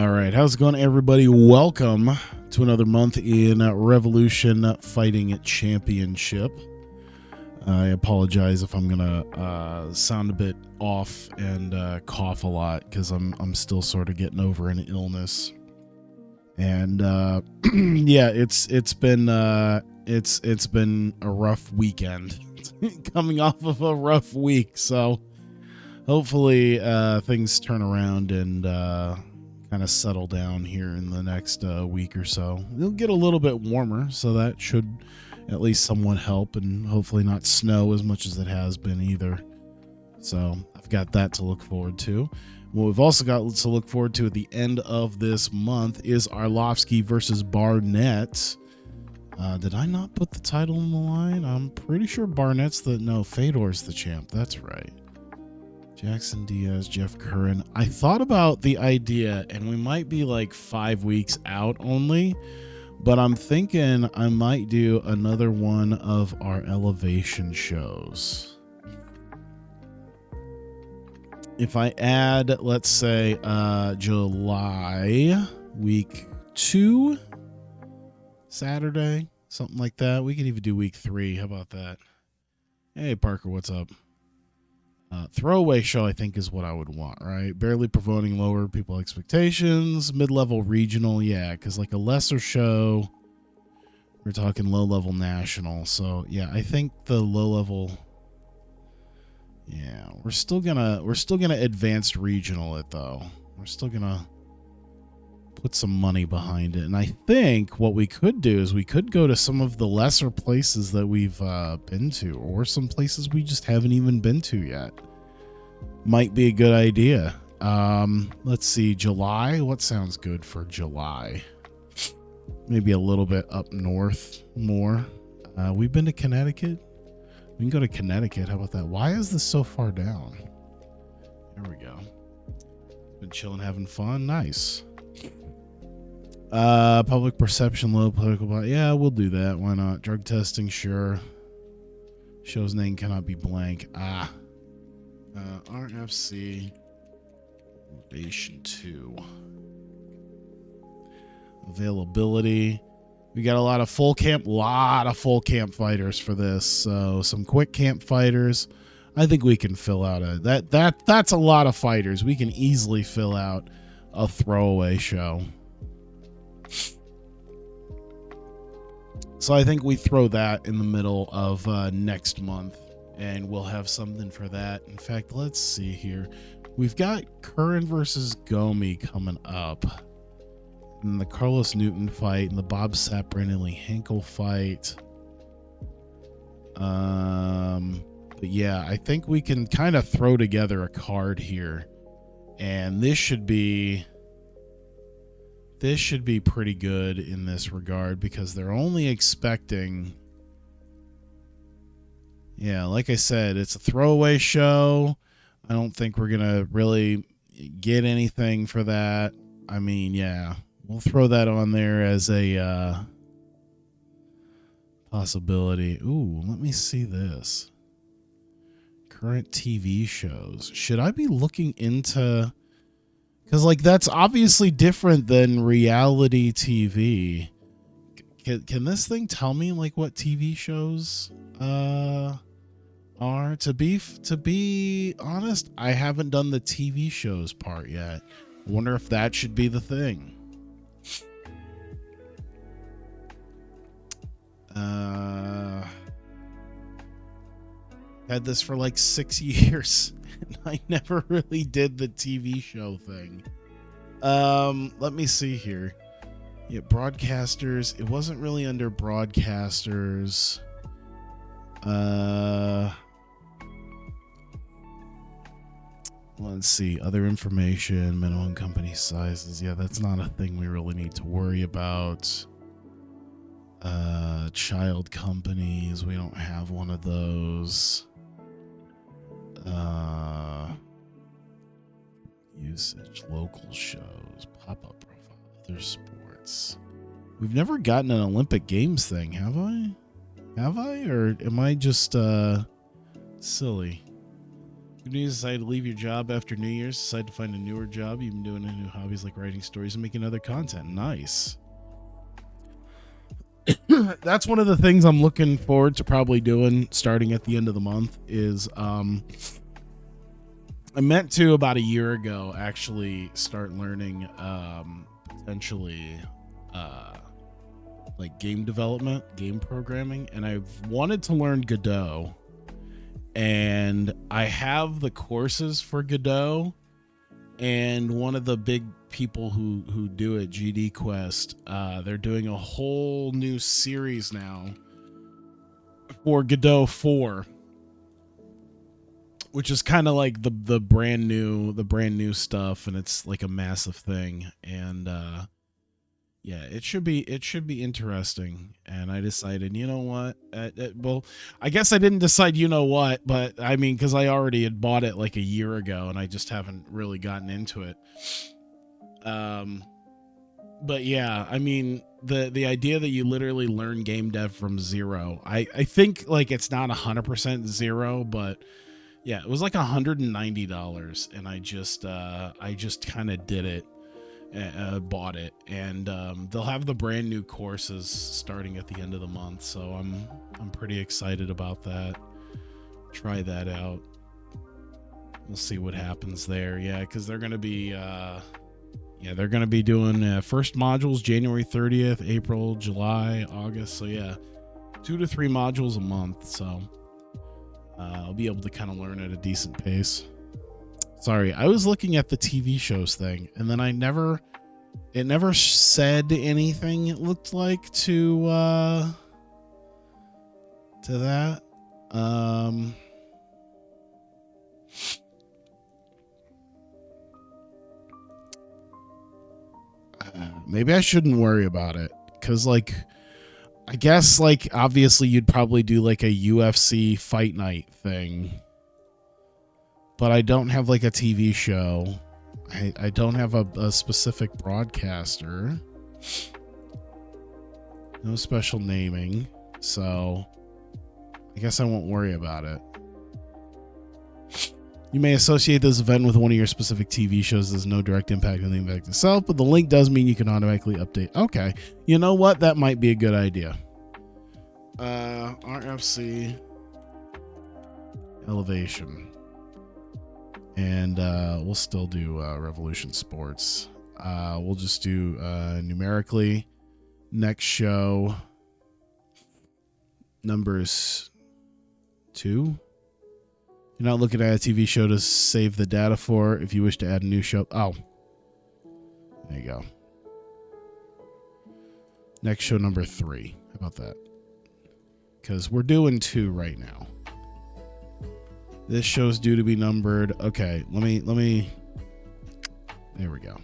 All right, how's it going, everybody? Welcome to another month in Revolution Fighting Championship. I apologize if I'm gonna sound a bit off and cough a lot because I'm still sort of getting over an illness, and yeah, it's been a rough weekend, coming off of a rough week. So hopefully things turn around and kind of settle down here in the next week or so. It'll get a little bit warmer, so that should at least somewhat help, and hopefully not snow as much as it has been either. So I've got that to look forward to. What we've also got to look forward to at the end of this month is Arlovski versus Barnett. Did I not put the title on the line? I'm pretty sure Barnett's Fedor's the champ. That's right. Jackson Diaz, Jeff Curran. I thought about the idea, and we might be like 5 weeks out only, but I'm thinking I might do another one of our elevation shows. If I add, let's say, July week 2, Saturday, something like that. We could even do week 3. How about that? Hey, Parker, what's up? Throwaway show, I think, is what I would want, right? Barely promoting lower people expectations, mid-level regional, yeah, because like a lesser show, we're talking low-level national. So yeah, I think the low-level, yeah, we're still gonna advanced regional it though. We're still gonna put some money behind it, and I think what we could do is we could go to some of the lesser places that we've been to, or some places we just haven't even been to yet. Might be a good idea. Let's see, July. What sounds good for July? Maybe a little bit up north more. We've been to Connecticut. We can go to Connecticut. How about that? Why is this so far down? There we go. Been chilling, having fun. Nice. Public perception, low political. Yeah, we'll do that. Why not? Drug testing, sure. Show's name cannot be blank. RFC Elevation 2. Availability. We got a lot of full camp fighters for this. So some quick camp fighters. I think we can fill out that's a lot of fighters. We can easily fill out a throwaway show. So I think we throw that in the middle of next month, and we'll have something for that. In fact, let's see here. We've got Curran versus Gomi coming up, and the Carlos Newton fight, and the Bob Sapp, Brandon Lee Henkel fight. But yeah, I think we can kind of throw together a card here, and this should be pretty good in this regard, because they're only expecting, yeah, like I said, it's a throwaway show. I don't think we're gonna really get anything for that. I mean, yeah, we'll throw that on there as a possibility. Ooh, let me see this. Current TV shows. Should I be looking into, because like that's obviously different than reality TV. Can this thing tell me like what TV shows are? To be honest, I haven't done the TV shows part yet. I wonder if that should be the thing. Had this for like 6 years, and I never really did the TV show thing. Let me see here. Yeah, broadcasters. It wasn't really under broadcasters. Let's see. Other information, minimum company sizes. Yeah, that's not a thing we really need to worry about. Child companies. We don't have one of those. Usage, local shows, pop-up profile, other sports. We've never gotten an Olympic Games thing, have I? Or am I just silly? You decide to leave your job after New Year's, decide to find a newer job. You've been doing new hobbies like writing stories and making other content. Nice. That's one of the things I'm looking forward to probably doing starting at the end of the month is I meant to about a year ago actually start learning potentially like game development, game programming, and I've wanted to learn Godot. And I have the courses for Godot, and one of the big people who do it, GD Quest, they're doing a whole new series now for Godot 4, which is kind of like the brand new stuff, and it's like a massive thing. And yeah, it should be interesting. And I decided, you know what? Well, I guess I didn't decide, you know what, but I mean, because I already had bought it like a year ago, and I just haven't really gotten into it. But yeah, I mean, the idea that you literally learn game dev from zero, I think like it's not 100% zero, but yeah, it was like $190, and I just kind of did it. Bought it, and they'll have the brand new courses starting at the end of the month, so I'm pretty excited about that. Try that out. We'll see what happens there. Yeah, because they're gonna be doing first modules January 30th, April, July, August. So yeah, 2 to 3 modules a month. So I'll be able to kind of learn at a decent pace. Sorry, I was looking at the TV shows thing, and then it never said anything, it looked like, to that. Maybe I shouldn't worry about it, because, like, I guess, like, obviously you'd probably do, like, a UFC fight night thing. But I don't have like a TV show. I don't have a specific broadcaster. No special naming. So I guess I won't worry about it. You may associate this event with one of your specific TV shows. There's no direct impact on the event itself, but the link does mean you can automatically update. Okay. You know what? That might be a good idea. RFC Elevation. And we'll still do Revolution Sports. We'll just do numerically. Next show, numbers 2. You're not looking at a TV show to save the data for. If you wish to add a new show. Oh, there you go. Next show, number 3. How about that? Because we're doing 2 right now. This show's due to be numbered. Okay, let me. There we go.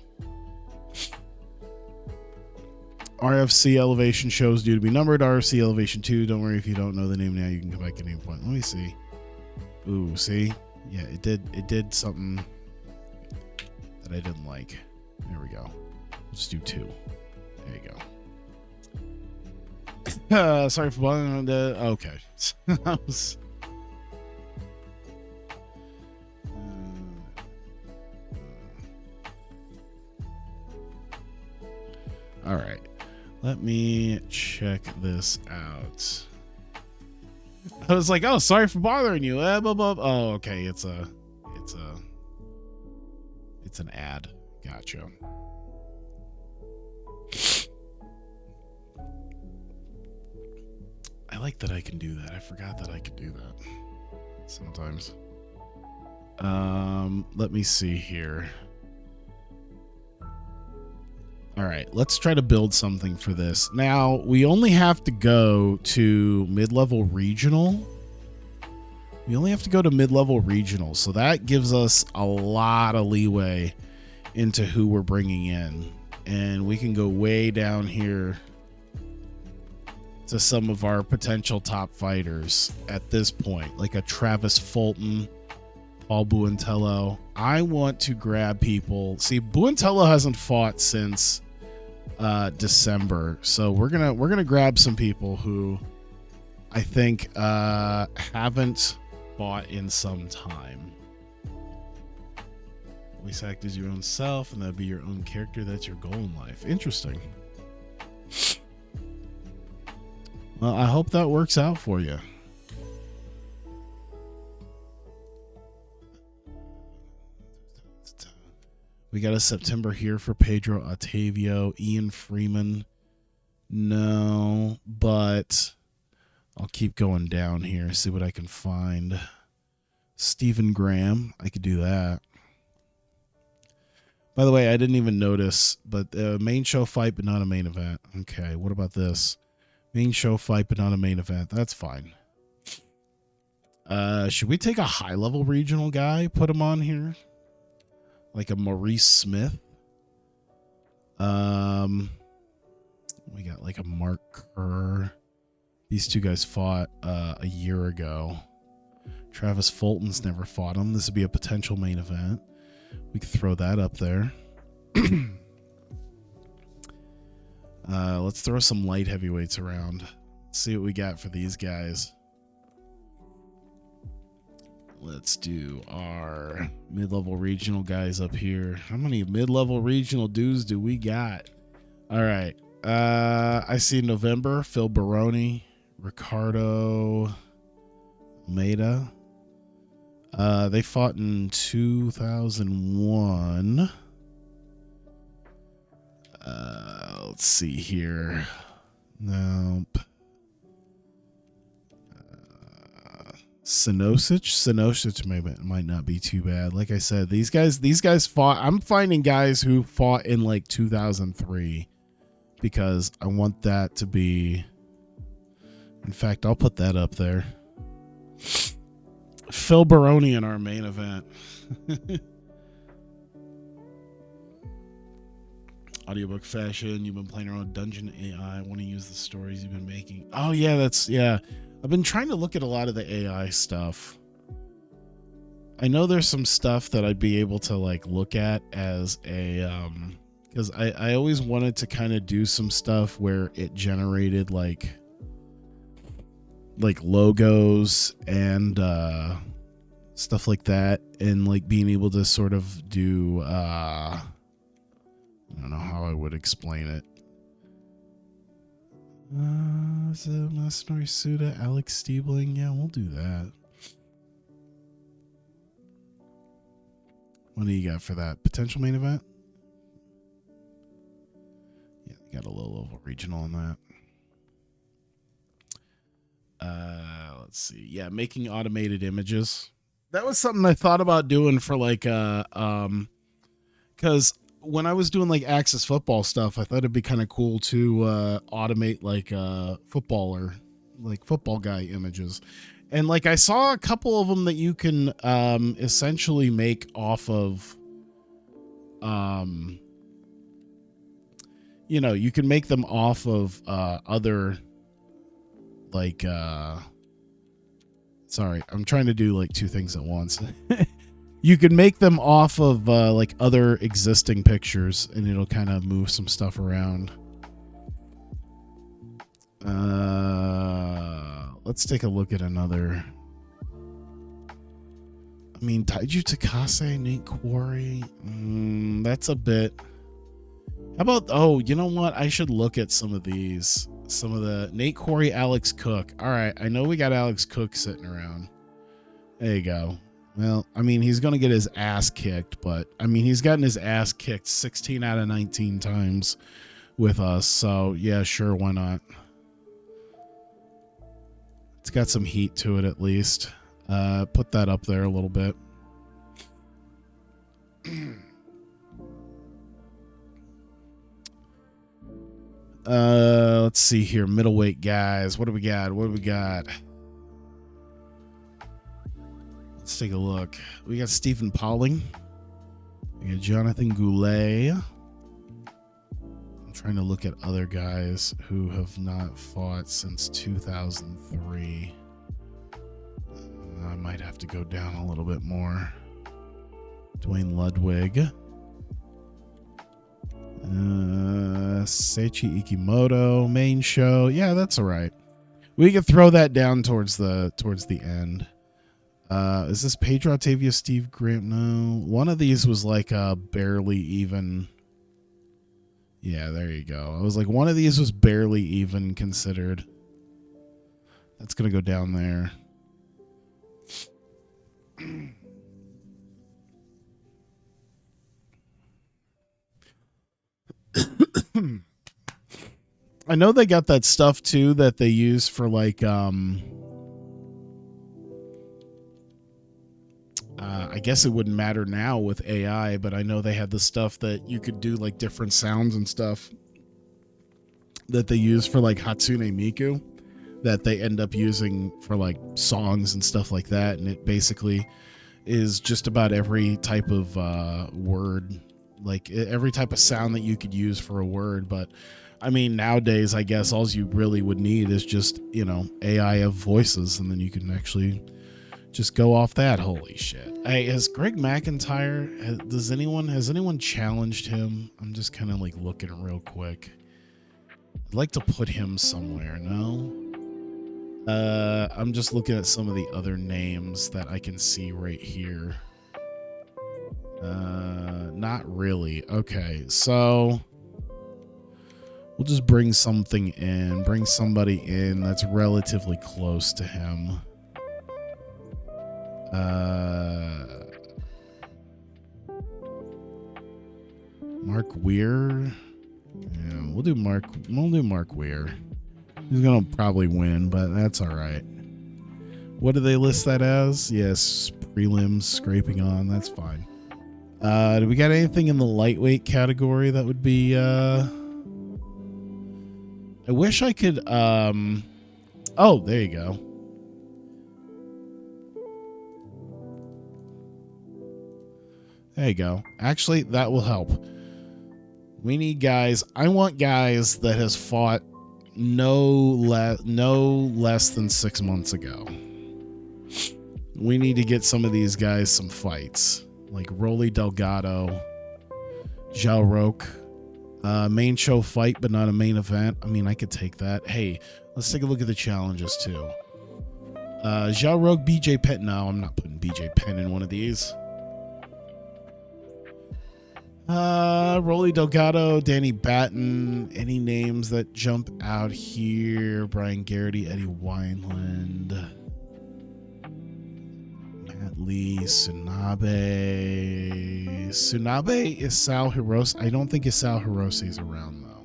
RFC Elevation shows due to be numbered. RFC Elevation 2. Don't worry if you don't know the name now. You can come back at any point. Let me see. Ooh, see? Yeah, it did something that I didn't like. There we go. Let's do 2. There you go. Sorry for bothering the. Okay. That was. All right, let me check this out. I was like, oh, sorry for bothering you. Blah, blah. Oh, okay. It's an ad. Gotcha. I like that I can do that. I forgot that I could do that sometimes. Let me see here. All right, let's try to build something for this. Now, we only have to go to mid-level regional. So that gives us a lot of leeway into who we're bringing in. And we can go way down here to some of our potential top fighters at this point, like a Travis Fulton, Paul Buentello. I want to grab people. See, Buentello hasn't fought since December, so we're gonna grab some people who I think haven't fought in some time. Voice act as your own self, and that'd be your own character. That's your goal in life. Interesting. Well, I hope that works out for you. We got a September here for Pedro Otavio. Ian Freeman. No, but I'll keep going down here, see what I can find. Stephen Graham. I could do that. By the way, I didn't even notice, but main show fight, but not a main event. Okay, what about this? Main show fight, but not a main event. That's fine. Should we take a high-level regional guy, put him on here? Like a Maurice Smith? We got like a Mark Kerr. These two guys fought a year ago. Travis Fulton's never fought him. This would be a potential main event. We could throw that up there. Let's throw some light heavyweights around. Let's see what we got for these guys. Let's do our mid-level regional guys up here. How many mid-level regional dudes do we got? All right. I see November, Phil Baroni, Ricardo Almeida. They fought in 2001. Let's see here. Nope. Sinosic might not be too bad. Like I said, these guys fought. I'm finding guys who fought in like 2003 because I want that to be. In fact, I'll put that up there. Phil Baroni in our main event. Audiobook fashion. You've been playing around with Dungeon AI. I want to use the stories you've been making. Oh yeah, yeah. I've been trying to look at a lot of the AI stuff. I know there's some stuff that I'd be able to like look at as a because I always wanted to kind of do some stuff where it generated like logos and stuff like that, and like being able to sort of do I don't know how I would explain it. Is it Masanori Suda, Alex Stiebling? Yeah, we'll do that. What do you got for that? Potential main event? Yeah, got a low level regional on that. Let's see. Yeah, making automated images. That was something I thought about doing for like because when I was doing like Access Football stuff, I thought it'd be kind of cool to automate like football guy images. And like I saw a couple of them that you can essentially make off of you can make them off of other like sorry, I'm trying to do like two things at once. You can make them off of like other existing pictures, and it'll kind of move some stuff around. Let's take a look at another. I mean, Taiju Takase, Nate Quarry. That's a bit. How about? Oh, you know what? I should look at some of these. Some of the Nate Quarry, Alex Cook. All right, I know we got Alex Cook sitting around. There you go. Well, I mean, he's going to get his ass kicked, but I mean, he's gotten his ass kicked 16 out of 19 times with us. So yeah, sure. Why not? It's got some heat to it, at least. Put that up there a little bit. Let's see here. Middleweight guys. What do we got? Let's take a look. We got Stephen Pauling. We got Jonathan Goulet. I'm trying to look at other guys who have not fought since 2003. I might have to go down a little bit more. Dwayne Ludwig. Seichi Ikimoto, main show. Yeah, that's all right. We could throw that down towards the end. Is this Pedro Octavia, Steve Grant? No. One of these was like barely even. Yeah, there you go. I was like, one of these was barely even considered. That's going to go down there. I know they got that stuff too that they use for like I guess it wouldn't matter now with AI, but I know they had the stuff that you could do like different sounds and stuff that they use for like Hatsune Miku that they end up using for like songs and stuff like that. And it basically is just about every type of word, like every type of sound that you could use for a word. But I mean, nowadays, I guess all you really would need is just, you know, AI of voices, and then you can actually just go off that. Holy shit. Hey, has Greg McIntyre, has anyone challenged him? I'm just kind of like looking real quick. I'd like to put him somewhere. No? I'm just looking at some of the other names that I can see right here. Not really. Okay, so we'll just bring somebody in that's relatively close to him. Mark Weir. Yeah, we'll do Mark Weir. He's gonna probably win, but that's all right. What do they list that as? Yes, prelims scraping on. That's fine. Do we got anything in the lightweight category that would be? I wish I could. Oh, there you go. There you go. Actually, that will help. We need guys. I want guys that has fought no less than 6 months ago. We need to get some of these guys some fights, like Rolly Delgado, Zhao Roque, main show fight, but not a main event. I mean, I could take that. Hey, let's take a look at the challenges too. Zhao Roque, BJ Penn. No, I'm not putting BJ Penn in one of these. Rolly Delgado, Danny Batten. Any names that jump out here? Brian Garrity, Eddie Wineland, Matt Lee, Tsunabe. Tsunabe is Sal Hirose. I don't think Sal Hirose is around though.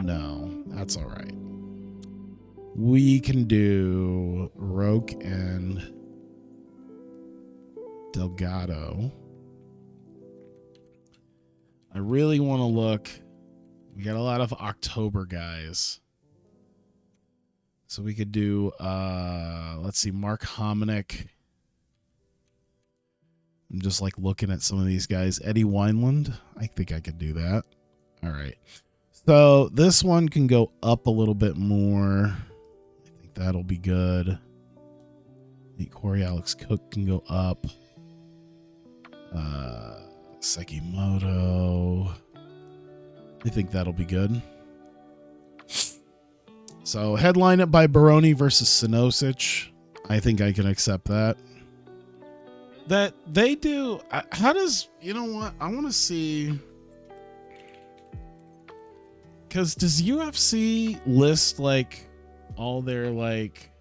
No, that's all right. We can do Roque and Delgado. I really want to look. We got a lot of October guys. So we could do, let's see, Mark Hominick. I'm just like looking at some of these guys. Eddie Wineland. I think I could do that. All right. So this one can go up a little bit more. I think that'll be good. I think Corey Alex Cook can go up. Sekimoto. I think that'll be good. So headline it by Baroni versus Sinosic. I think I can accept that. That they do. How does, you know what? I want to see. Because does UFC list like all their like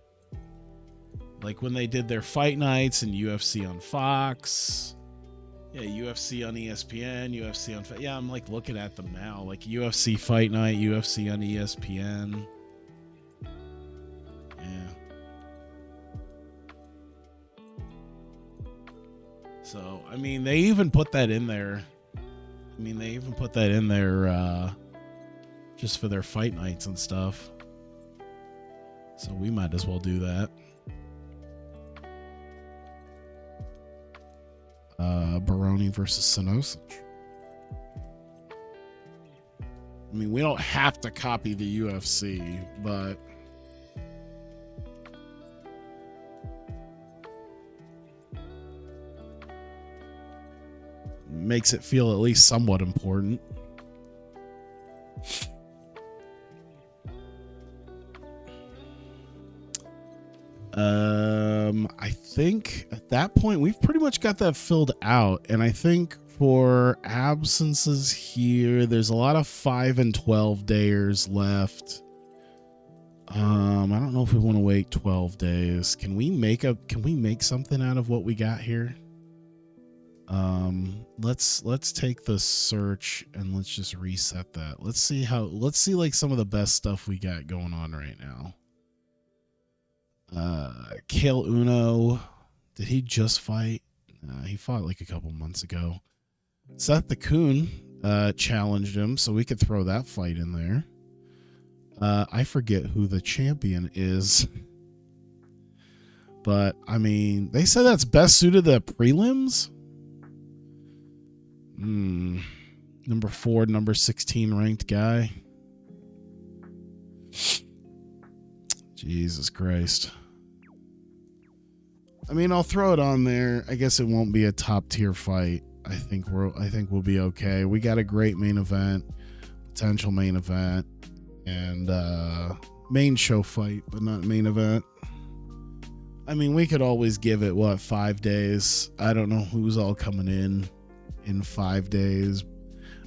when they did their fight nights and UFC on Fox? Yeah, UFC on ESPN, UFC on... Yeah, I'm like looking at them now. Like UFC Fight Night, UFC on ESPN. Yeah. So, I mean, they even put that in there. Just for their fight nights and stuff. So we might as well do that. Baroni versus Sinosic. I mean, we don't have to copy the UFC, but makes it feel at least somewhat important. I think at that point we've pretty much got that filled out. And I think for absences here, there's a lot of 5 and 12 dayers left. I don't know if we want to wait 12 days. Can we make something out of what we got here? Let's take the search and let's just reset that. Let's see like some of the best stuff we got going on right now. Kale Uno, did he just fight? He fought like a couple months ago. Seth the Coon challenged him, so we could throw that fight in there. I forget who the champion is. But, I mean, they said that's best suited to the prelims? Number 4, number 16 ranked guy. Jesus Christ. I mean, I'll throw it on there. I guess it won't be a top tier fight. I think we'll be okay. We got a great main event, potential main event, and main show fight, but not main event. I mean, we could always give it 5 days. I don't know who's all coming in 5 days.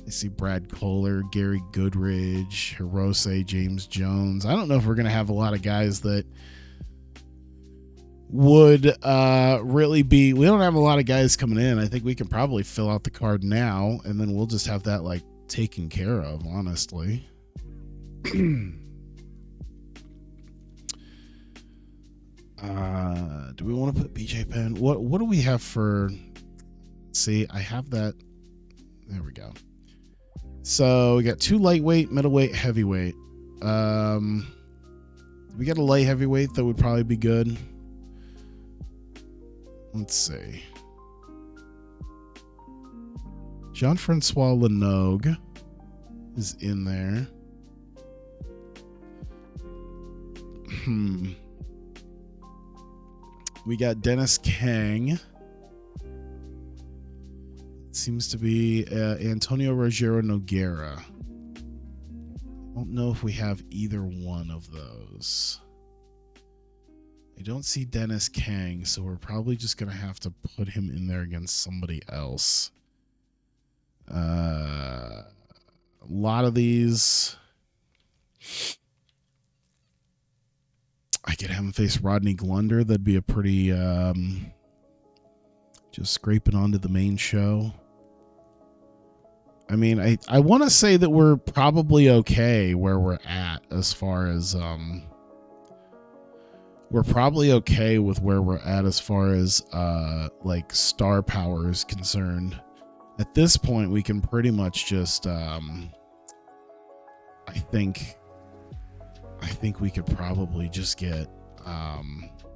I see Brad Kohler, Gary Goodridge, Hirose, James Jones. I don't know if we're gonna have a lot of guys that would really be. We don't have a lot of guys coming in. I think we can probably fill out the card now, and then we'll just have that like taken care of, honestly. Do we want to put BJ Penn? What do we have for? See, I have that. There we go. So we got 2 lightweight, middleweight, heavyweight. We got a light heavyweight that would probably be good. Let's see. Jean-Francois Lenogue is in there. We got Dennis Kang. It seems to be Antonio Rogero Nogueira. I don't know if we have either one of those. I don't see Dennis Kang, so we're probably just going to have to put him in there against somebody else. A lot of these... I could have him face Rodney Glunder. That'd be a pretty... just scraping onto the main show. I mean, I want to say that we're probably okay where we're at as far as... we're probably okay with where we're at as far as like star power is concerned. At this point, we can pretty much just I think we could probably just get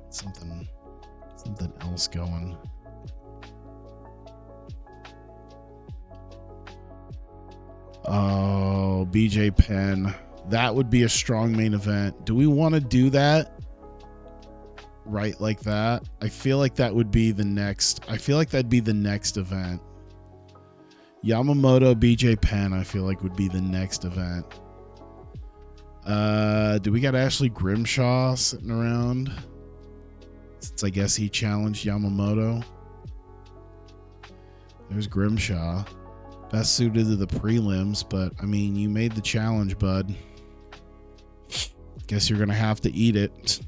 something else going. Oh, BJ Penn. That would be a strong main event. Do we want to do that? Right, like that. I feel like that would be the next. I feel like that'd be the next event. Yamamoto, BJ Penn, I feel like would be the next event. Do we got Ashley Grimshaw sitting around? Since I guess he challenged Yamamoto. There's Grimshaw. Best suited to the prelims, but I mean, you made the challenge, bud. Guess you're gonna have to eat it.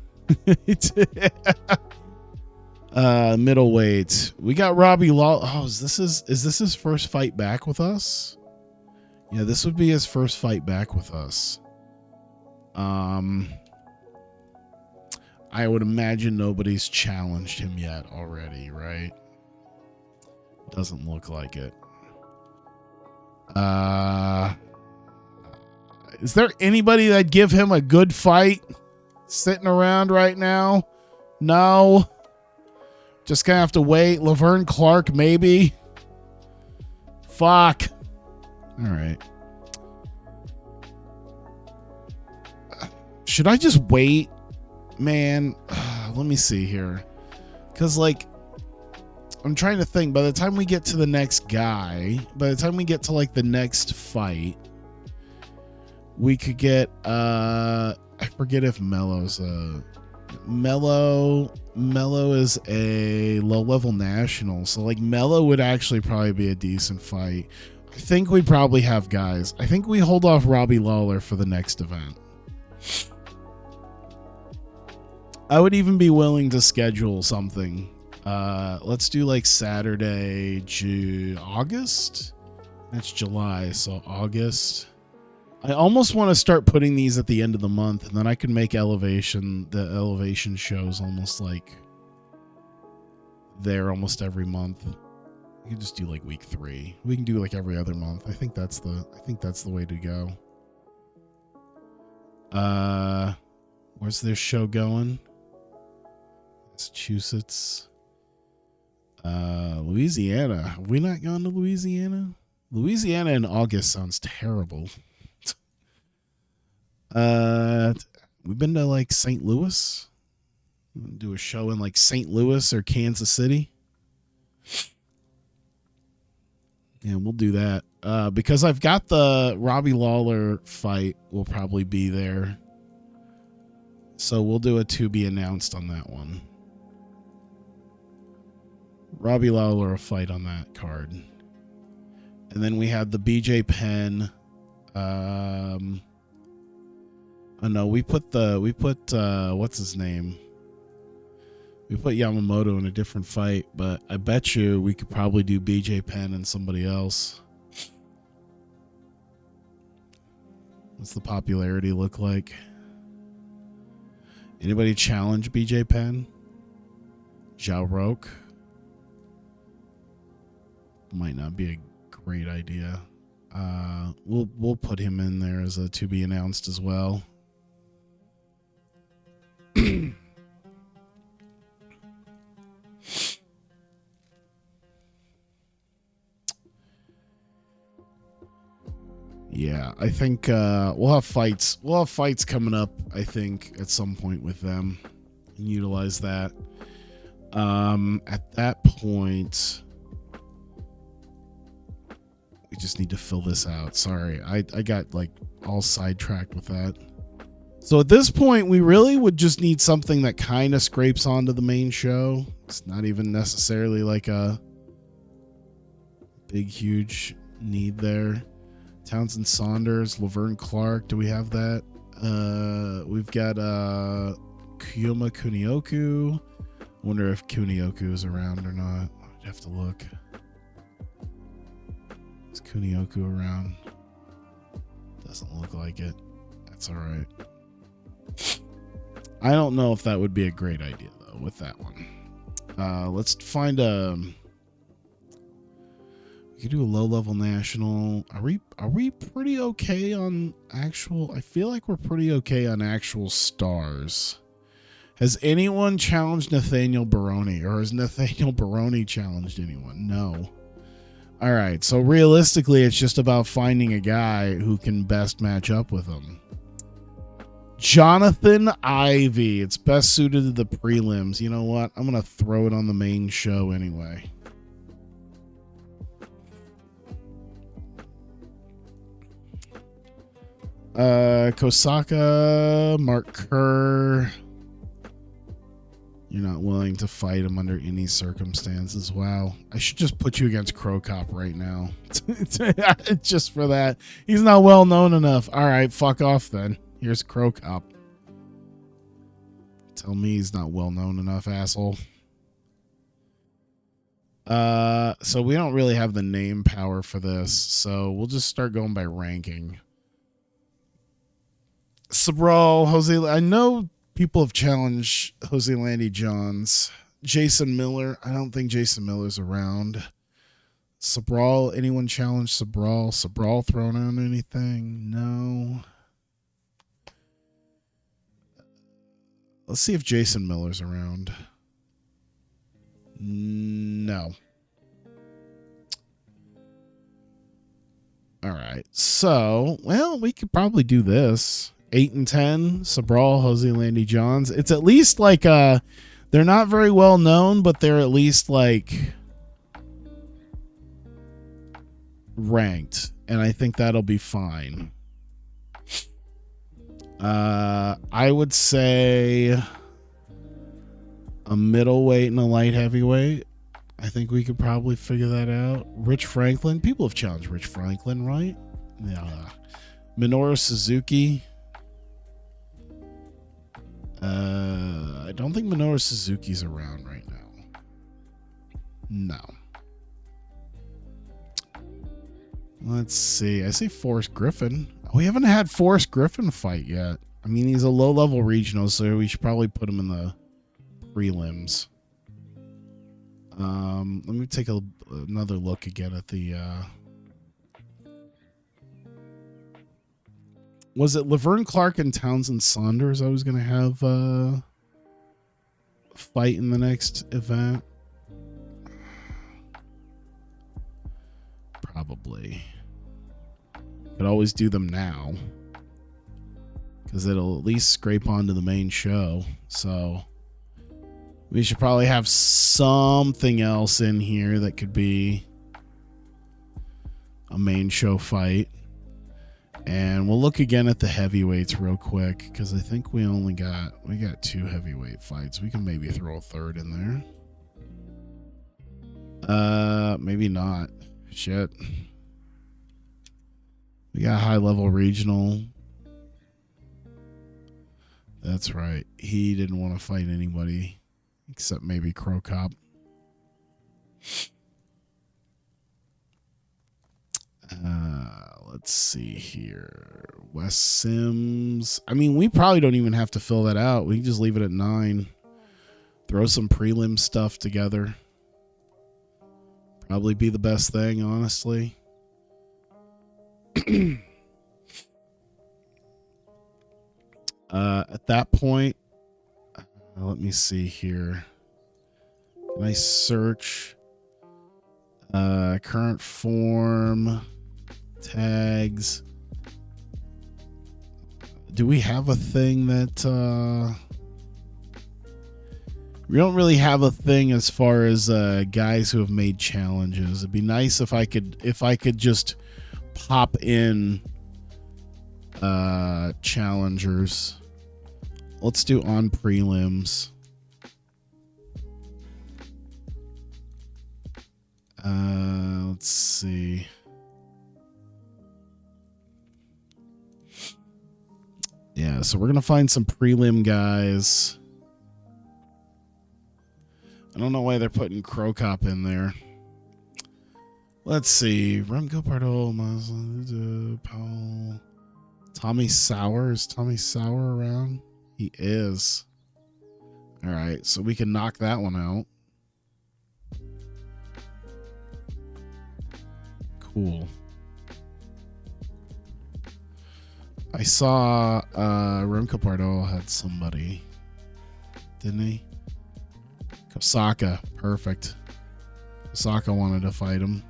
Middleweight. We got Robbie Law. Oh, is this his first fight back with us? Yeah, this would be his first fight back with us. I would imagine nobody's challenged him yet already, right? Doesn't look like it. Is there anybody that'd give him a good fight sitting around right now? No. Just gonna have to wait. Laverne Clark, maybe. Fuck. All right. Should I just wait? Man, let me see here. Because, like, I'm trying to think. By the time we get to the next guy, by the time we get to, like, the next fight, we could get, I forget if Melo's Mello is a low-level national, so like Mello would actually probably be a decent fight. I think we probably have guys. I think we hold off Robbie Lawler for the next event. I would even be willing to schedule something. Let's do like Saturday, August. That's July, so August. I almost want to start putting these at the end of the month, and then I can make the elevation shows almost like there almost every month. We can just do like week 3. We can do like every other month. I think that's the way to go. Where's this show going? Massachusetts. Louisiana. Have we not gone to Louisiana? Louisiana in August sounds terrible. We've been to like St. Louis. Do a show in like St. Louis or Kansas City. Yeah, we'll do that. Because I've got the Robbie Lawler fight will probably be there. So we'll do a to be announced on that one. Robbie Lawler a fight on that card. And then we had the BJ Penn. Oh no, we put what's his name? We put Yamamoto in a different fight, but I bet you we could probably do BJ Penn and somebody else. What's the popularity look like? Anybody challenge BJ Penn? Zhao Roque? Might not be a great idea. We'll put him in there as a to be announced as well. Yeah, I think we'll have fights. We'll have fights coming up, I think, at some point with them. And utilize that. At that point, we just need to fill this out. Sorry, I got like all sidetracked with that. So at this point, we really would just need something that kind of scrapes onto the main show. It's not even necessarily like a big, huge need there. Townsend Saunders, Laverne Clark. Do we have that? We've got Kyoma Kunioku. Wonder if Kunioku is around or not. I'd have to look. Is Kunioku around? Doesn't look like it. That's all right. I don't know if that would be a great idea though with that one. Let's find a. We could do a low-level national. Are we pretty okay on actual? I feel like we're pretty okay on actual stars. Has anyone challenged Nathaniel Baroni, or has Nathaniel Baroni challenged anyone? No. All right, so realistically, it's just about finding a guy who can best match up with him. Jonathan Ivey. It's best suited to the prelims. You know what? I'm going to throw it on the main show anyway. Kosaka, Mark Kerr. You're not willing to fight him under any circumstances. Wow. I should just put you against Crow Cop right now. Just for that. He's not well known enough. All right, fuck off then. Here's Crow Cop. Tell me he's not well known enough, asshole. So we don't really have the name power for this, so we'll just start going by ranking. Sabral, Jose. I know people have challenged Jose Landy Johns. Jason Miller. I don't think Jason Miller's around. Sabral. Anyone challenge Sabral? Sabral thrown out anything? No. Let's see if Jason Miller's around. No. All right. So, well, we could probably do this. 8 and 10, Sabral, Jose Landy Johns. It's at least like they're not very well known, but they're at least like ranked, and I think that'll be fine. I would say a middleweight and a light heavyweight. I think we could probably figure that out. Rich Franklin. People have challenged Rich Franklin, right? Yeah. Minoru Suzuki. I don't think Minoru Suzuki's around right now. No. Let's see. I see Forrest Griffin. We haven't had Forrest Griffin fight yet. I mean, he's a low-level regional, so we should probably put him in the prelims. Let me take another look again at the... Was it Laverne Clark and Townsend Saunders I was going to have fight in the next event? Probably. Could always do them now, because it'll at least scrape onto the main show. So we should probably have something else in here that could be a main show fight. And we'll look again at the heavyweights real quick, because I think we got 2 heavyweight fights. We can maybe throw a third in there. Maybe not. Shit. We got high level regional. That's right. He didn't want to fight anybody except maybe Crow Cop. Let's see here. Wes Sims. I mean, we probably don't even have to fill that out. We can just leave it at 9. Throw some prelim stuff together. Probably be the best thing, honestly. At that point, let me see here. Can I search current form tags? Do we have a thing that we don't really have a thing as far as guys who have made challenges? It'd be nice if I could just pop in challengers. Let's do on prelims. Let's see. Yeah, so we're gonna find some prelim guys. I don't know why they're putting Crow Cop in there. Let's see. Remco Pardo, Powell, Tommy Sauer. Is Tommy Sauer around? He is. All right, so we can knock that one out. Cool. I saw Remco Pardo had somebody, didn't he? Kosaka. Perfect. Kosaka wanted to fight him.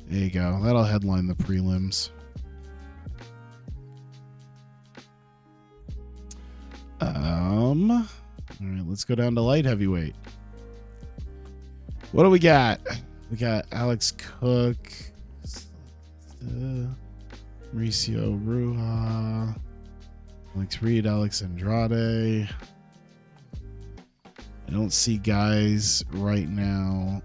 There you go. That'll headline the prelims. All right, let's go down to light heavyweight. What do we got? We got Alex Cook, Mauricio Ruha, Alex Reed, Alex Andrade. I don't see guys right now.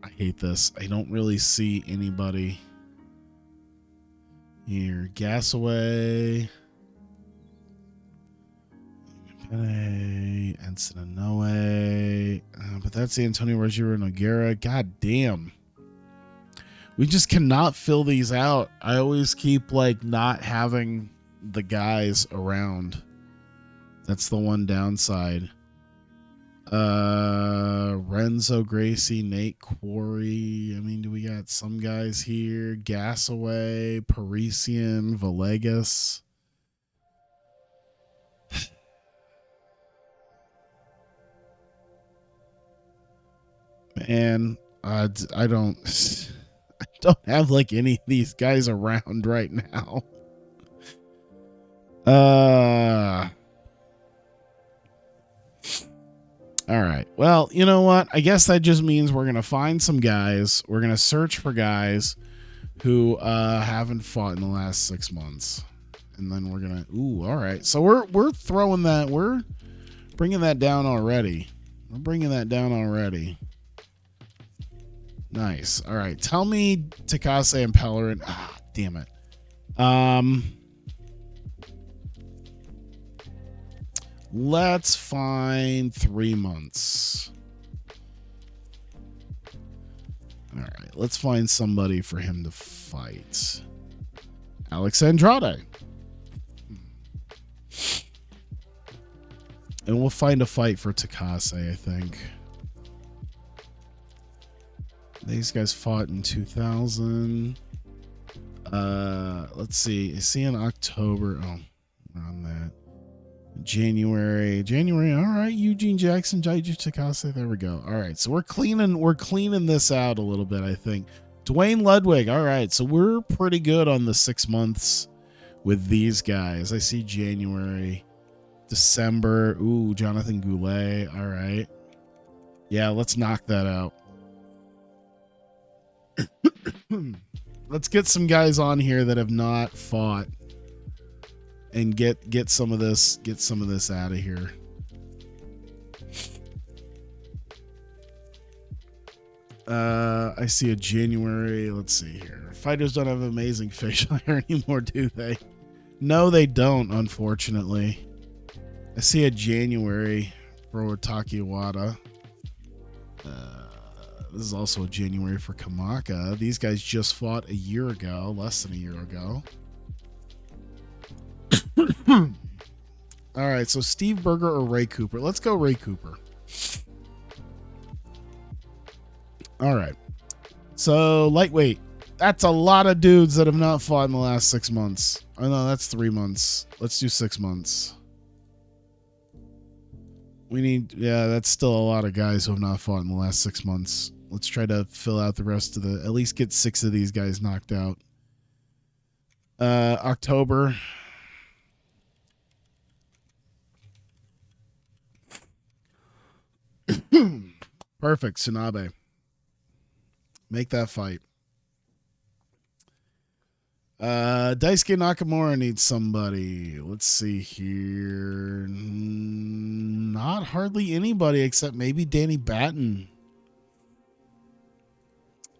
I hate this. I don't really see anybody here. Gasaway, Enson Inoue, but that's Antonio Ruggiero Nogueira. God damn. We just cannot fill these out. I always keep like not having the guys around. That's the one downside. Renzo Gracie, Nate Quarry. I mean, do we got some guys here? Gasaway, Parisian, Villegas. Man, I don't have like any of these guys around right now. All right. Well, you know what? I guess that just means we're going to find some guys. We're going to search for guys who haven't fought in the last 6 months. And then we're going to... Ooh, all right. So we're throwing that... We're bringing that down already. We're bringing that down already. Nice. All right. Tell me Takase and Pellerin. Ah, damn it. Let's find 3 months. All right. Let's find somebody for him to fight. Alex Andrade. And we'll find a fight for Takase, I think. These guys fought in 2000. Let's see. Is he in October? Oh, around that. January. All right. Eugene Jackson, Jaiju Takase. There we go. All right. So we're cleaning this out a little bit, I think. Dwayne Ludwig. All right. So we're pretty good on the 6 months with these guys. I see January, December. Ooh, Jonathan Goulet. All right. Yeah, let's knock that out. Let's get some guys on here that have not fought and get some of this out of here. I see a January. Let's see here. Fighters don't have amazing facial hair anymore, do they? No, they don't, unfortunately. I see a January for Takiwata. This is also a January for Kamaka. These guys just fought a year ago, less than a year ago. All right, so Steve Berger or Ray Cooper? Let's go Ray Cooper. All right. So lightweight. That's a lot of dudes that have not fought in the last 6 months. Oh no, that's 3 months. Let's do 6 months. That's still a lot of guys who have not fought in the last 6 months. Let's try to fill out the rest of at least get 6 of these guys knocked out. October. Perfect. Tsunabe. Make that fight. Daisuke Nakamura needs somebody. Let's see here. Not hardly anybody except maybe Danny Batten.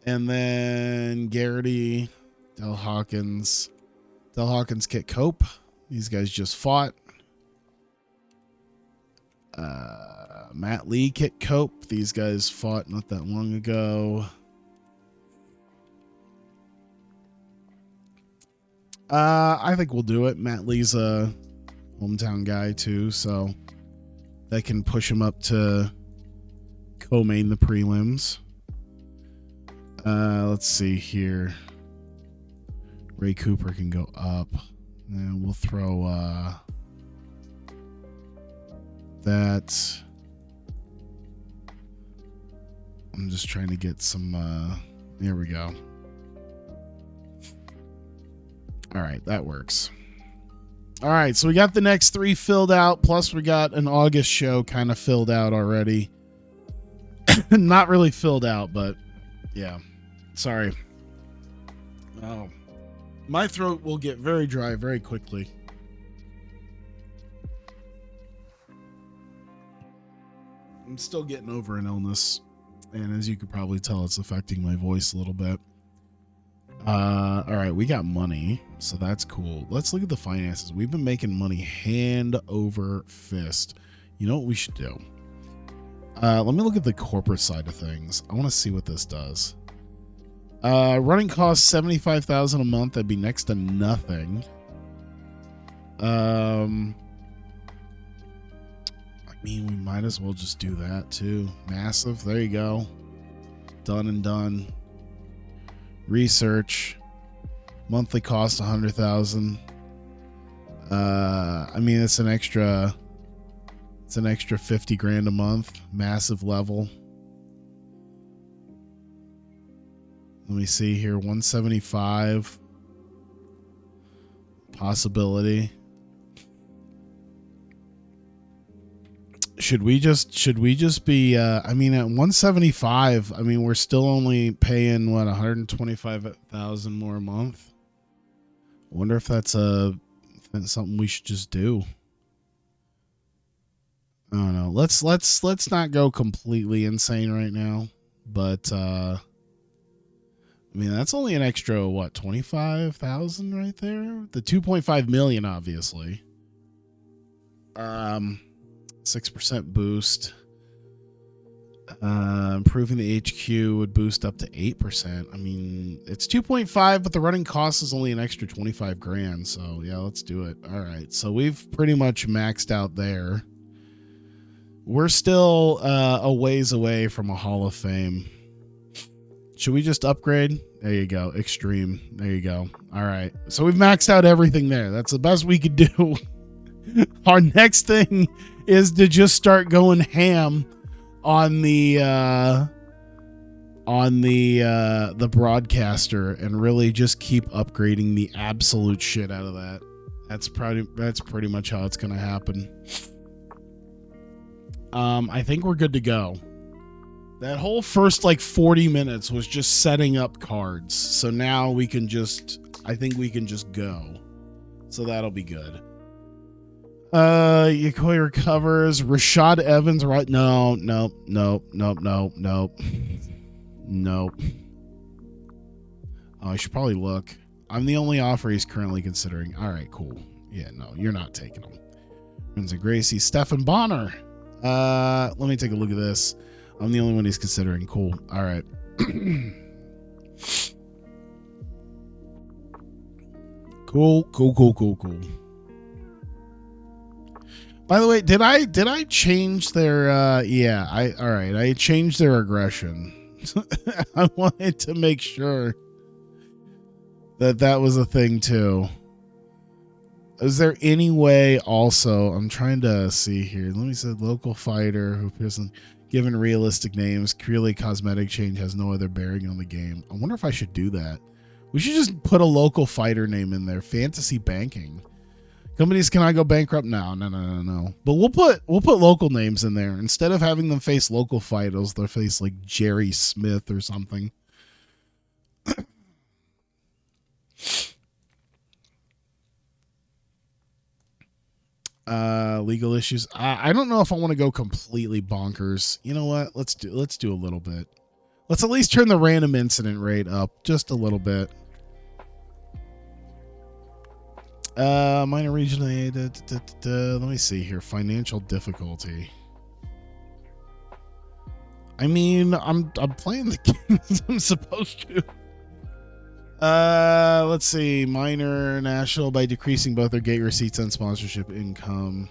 And then Garrity, Del Hawkins, Kit Cope. These guys just fought. Matt Lee, Kit Cope. These guys fought not that long ago. I think we'll do it. Matt Lee's a hometown guy too, so that can push him up to co-main the prelims. Let's see here. Ray Cooper can go up. And we'll throw that. I'm just trying to get some there we go. All right, that works. All right, so we got the next 3 filled out, plus we got an August show kind of filled out already. Not really filled out, but yeah. Sorry. Oh, my throat will get very dry very quickly. I'm still getting over an illness, and as you could probably tell, it's affecting my voice a little bit. All right, we got money, so that's cool. Let's look at the finances. We've been making money hand over fist. You know what we should do? Let me look at the corporate side of things. I want to see what this does. Running costs $75,000 a month. That'd be next to nothing. I mean, we might as well just do that too. Massive. There you go. Done and done. Research. Monthly cost $100,000. I mean, it's an extra 50 grand a month. Massive level. Let me see here. 175. Possibility. Should we just be I mean at 175, I mean we're still only paying what 125,000 more a month. I wonder if that's something we should just do. I don't know. Let's not go completely insane right now, but I mean that's only an extra what 25,000 right there. The 2.5 million obviously. 6% boost. Improving the HQ would boost up to 8%. I mean, it's 2.5, but the running cost is only an extra 25 grand. So yeah, let's do it. All right. So we've pretty much maxed out there. We're still a ways away from a Hall of Fame. Should we just upgrade? There you go. Extreme. There you go. All right. So we've maxed out everything there. That's the best we could do. Our next thing is to just start going ham on the broadcaster and really just keep upgrading the absolute shit out of that. That's pretty much how it's gonna happen. I think we're good to go. That whole first like 40 minutes was just setting up cards. So now I think we can just go. So that'll be good. Yokoi recovers. Rashad Evans, right? No. Oh, I should probably look. I'm the only offer he's currently considering. All right, cool. Yeah, no, you're not taking him. Renzo Gracie, Stephen Bonner. Let me take a look at this. I'm the only one he's considering. Cool. All right. Cool. By the way, did I change their I changed their aggression. I wanted to make sure that was a thing too. Is there any way also, I'm trying to see here. Let me say local fighter who person given realistic names, purely cosmetic change has no other bearing on the game. I wonder if I should do that. We should just put a local fighter name in there. Fantasy banking. Companies cannot go bankrupt. No. But we'll put local names in there instead of having them face local fighters. They'll face like Jerry Smith or something. Legal issues. I don't know if I want to go completely bonkers. You know what? Let's do a little bit. Let's at least turn the random incident rate up just a little bit. Minor regional aid. Let me see here. Financial difficulty. I mean, I'm playing the game as I'm supposed to. Let's see. Minor national by decreasing both their gate receipts and sponsorship income.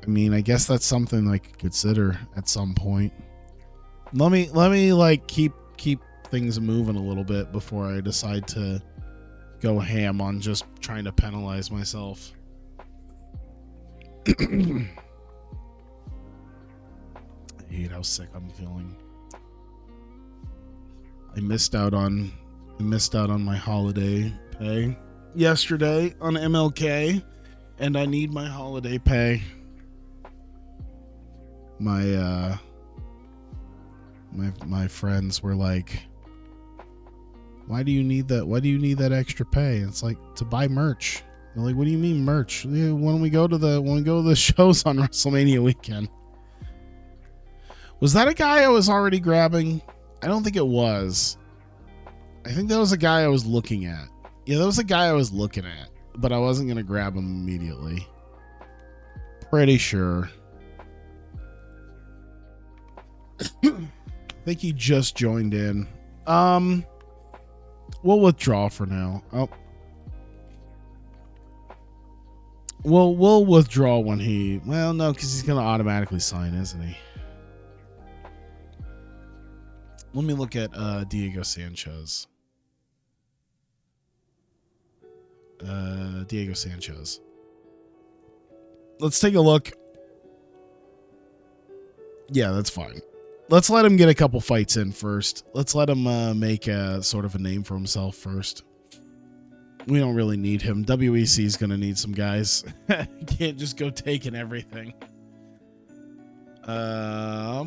I mean, I guess that's something I could consider at some point. Let me like keep things moving a little bit before I decide to go ham on just trying to penalize myself. I hate how sick I'm feeling. I missed out on my holiday pay yesterday on MLK, and I need my holiday pay. My friends were like, why do you need that? Why do you need that extra pay? And it's like, to buy merch. They're like, what do you mean merch? When we go to the shows on WrestleMania weekend. Was that a guy I was already grabbing? I don't think it was. I think that was a guy I was looking at. Yeah, that was a guy I was looking at, but I wasn't going to grab him immediately. Pretty sure. I think he just joined in. We'll withdraw for now. Oh. We'll withdraw when he... Well, no, because he's going to automatically sign, isn't he? Let me look at Diego Sanchez. Diego Sanchez. Let's take a look. Yeah, that's fine. Let's let him get a couple fights in first. Let's let him make a sort of a name for himself first. We don't really need him. WEC is going to need some guys. Can't just go taking everything. All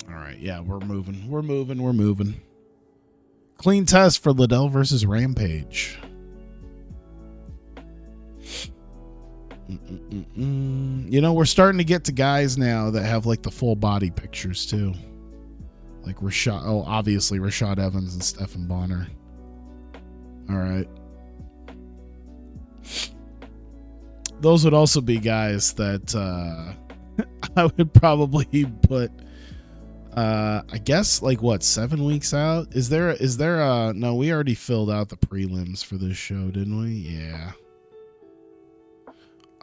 right, yeah, we're moving. Clean test for Liddell versus Rampage. You know, we're starting to get to guys now that have like the full body pictures too. Like Rashad, obviously Rashad Evans and Stephen Bonner. All right. Those would also be guys that I would probably put I guess like what, 7 weeks out? Is there no, we already filled out the prelims for this show, didn't we? Yeah.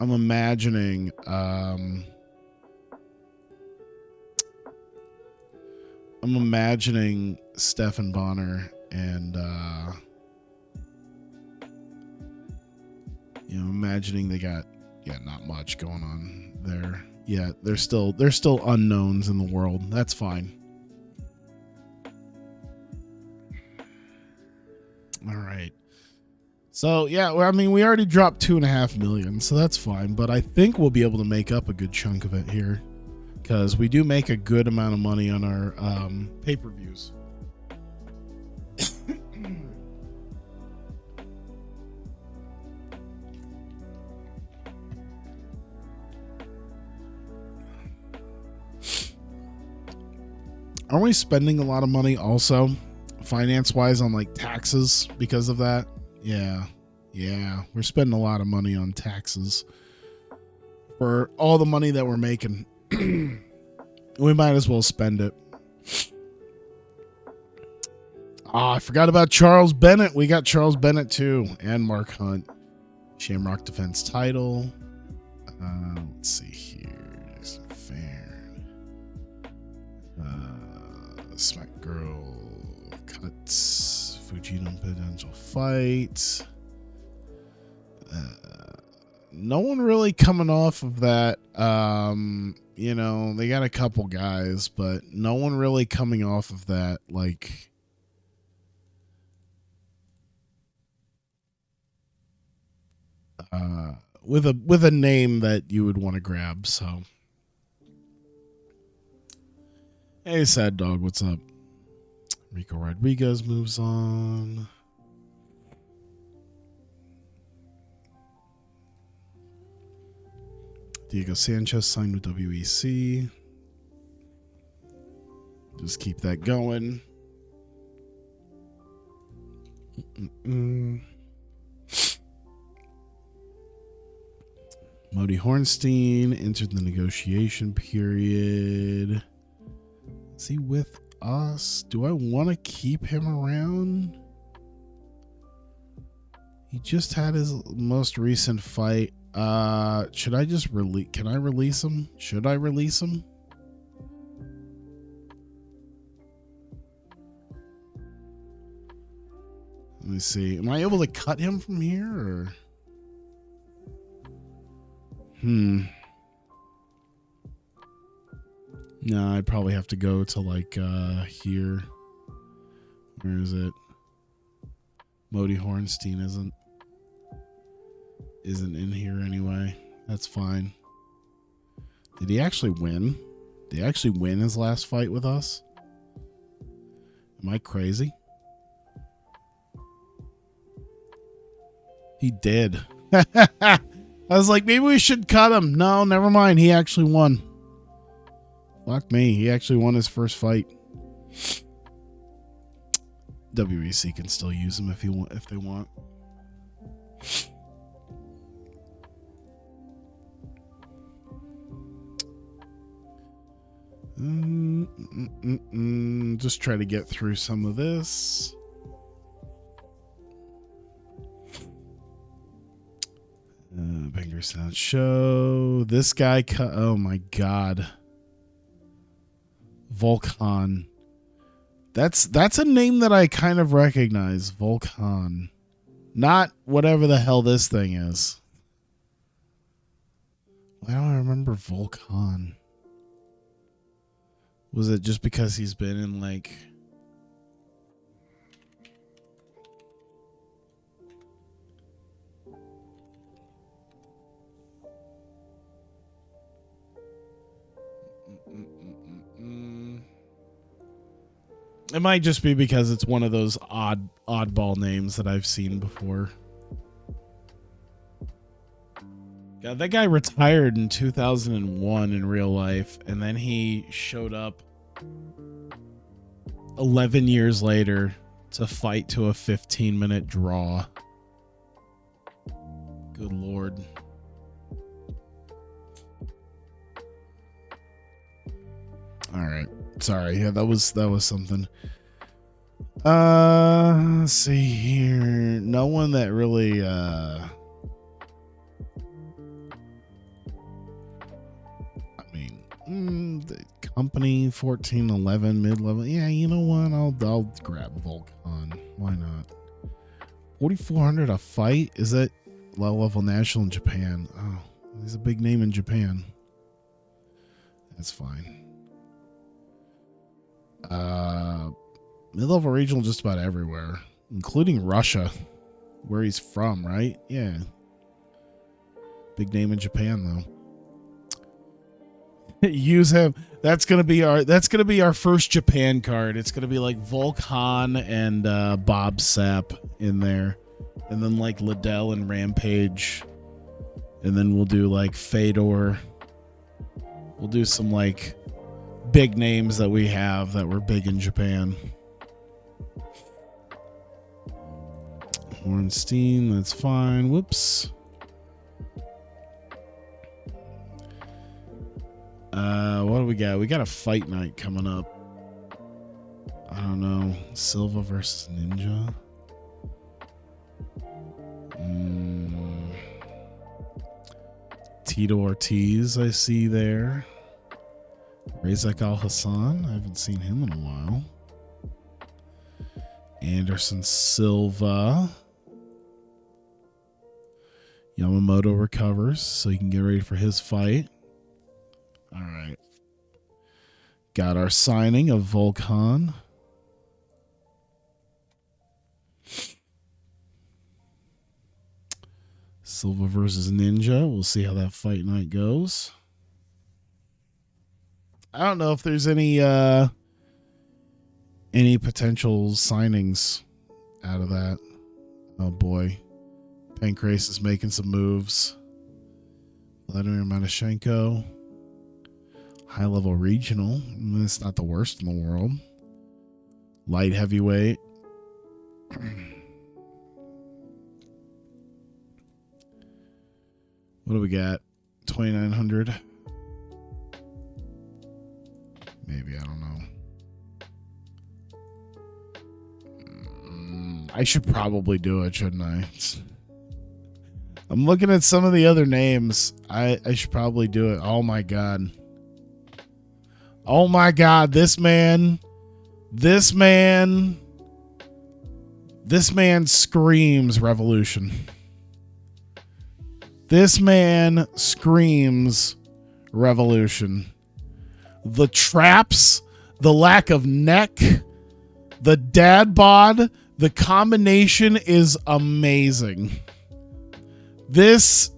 I'm imagining Stephen Bonner and you know, imagining they got not much going on there. Yeah, they're still unknowns in the world. That's fine. All right. So yeah, well, I mean, we already dropped 2.5 million, so that's fine. But I think we'll be able to make up a good chunk of it here, because we do make a good amount of money on our pay-per-views. Aren't we spending a lot of money also, finance-wise, on like taxes because of that? Yeah, we're spending a lot of money on taxes for all the money that we're making. We might as well spend it. I forgot about Charles Bennett. We got Charles Bennett too, and Mark Hunt. Shamrock Defense title. Let's see here. Smack Girl cuts. Fujita potential fight. No one really coming off of that. You know, they got a couple guys, but no one really coming off of that, like, with a name that you would want to grab. So, hey, Sad Dog, what's up? Rico Rodriguez moves on. Diego Sanchez signed with WEC. Just keep that going. Modi Hornstein entered the negotiation period. Is he with us? Do I want to keep him around? He just had his most recent fight. Should I just release? Can I release him? Should I release him? Let me see. Am I able to cut him from here, or? No, I'd probably have to go to like here. Where is it? Modi Hornstein isn't in here anyway. That's fine. Did he actually win? Did he actually win his last fight with us? Am I crazy? He did. I was like, maybe we should cut him. No, never mind. He actually won. Fuck me. He actually won his first fight. WEC can still use him if they want. Just try to get through some of this. Banger Sound Show. This guy oh my god. Volkan. That's a name that I kind of recognize. Volkan. Not whatever the hell this thing is. Why don't I remember Volkan? Was it just because he's been in like... It might just be because it's one of those oddball names that I've seen before. God, that guy retired in 2001 in real life, and then he showed up 11 years later to fight to a 15-minute draw. Good Lord. All right. Sorry. Yeah, that was something. Let's see here. No one that really I mean, the company 1411 mid-level. Yeah, you know what? I'll grab Volkan. Why not? 4,400 a fight? Is that low-level national in Japan? Oh, he's a big name in Japan. That's fine. Mid-level regional just about everywhere, including Russia, where he's from, right? Yeah. Big name in Japan, though. Use him. That's gonna be our first Japan card. It's gonna be like Volkan and Bob Sapp in there, and then like Liddell and Rampage, and then we'll do like Fedor. We'll do some like big names that we have that were big in Japan. Hornstein, that's fine. Whoops. What do we got? We got a fight night coming up. I don't know. Silva versus Ninja. Tito Ortiz, I see there. Razak Al Hassan, I haven't seen him in a while. Anderson Silva. Yamamoto recovers, so he can get ready for his fight. All right. Got our signing of Volkan. Silva versus Ninja. We'll see how that fight night goes. I don't know if there's any potential signings out of that. Oh boy. Pancrase is making some moves. Vladimir Matashenko. High level regional. It's not the worst in the world. Light heavyweight. What do we got? 2,900. Maybe, I don't know. I should probably do it, shouldn't I? I'm looking at some of the other names. I should probably do it. Oh my god. Oh my god, this man screams revolution. This man screams revolution. The traps, the lack of neck, the dad bod, the combination is amazing. This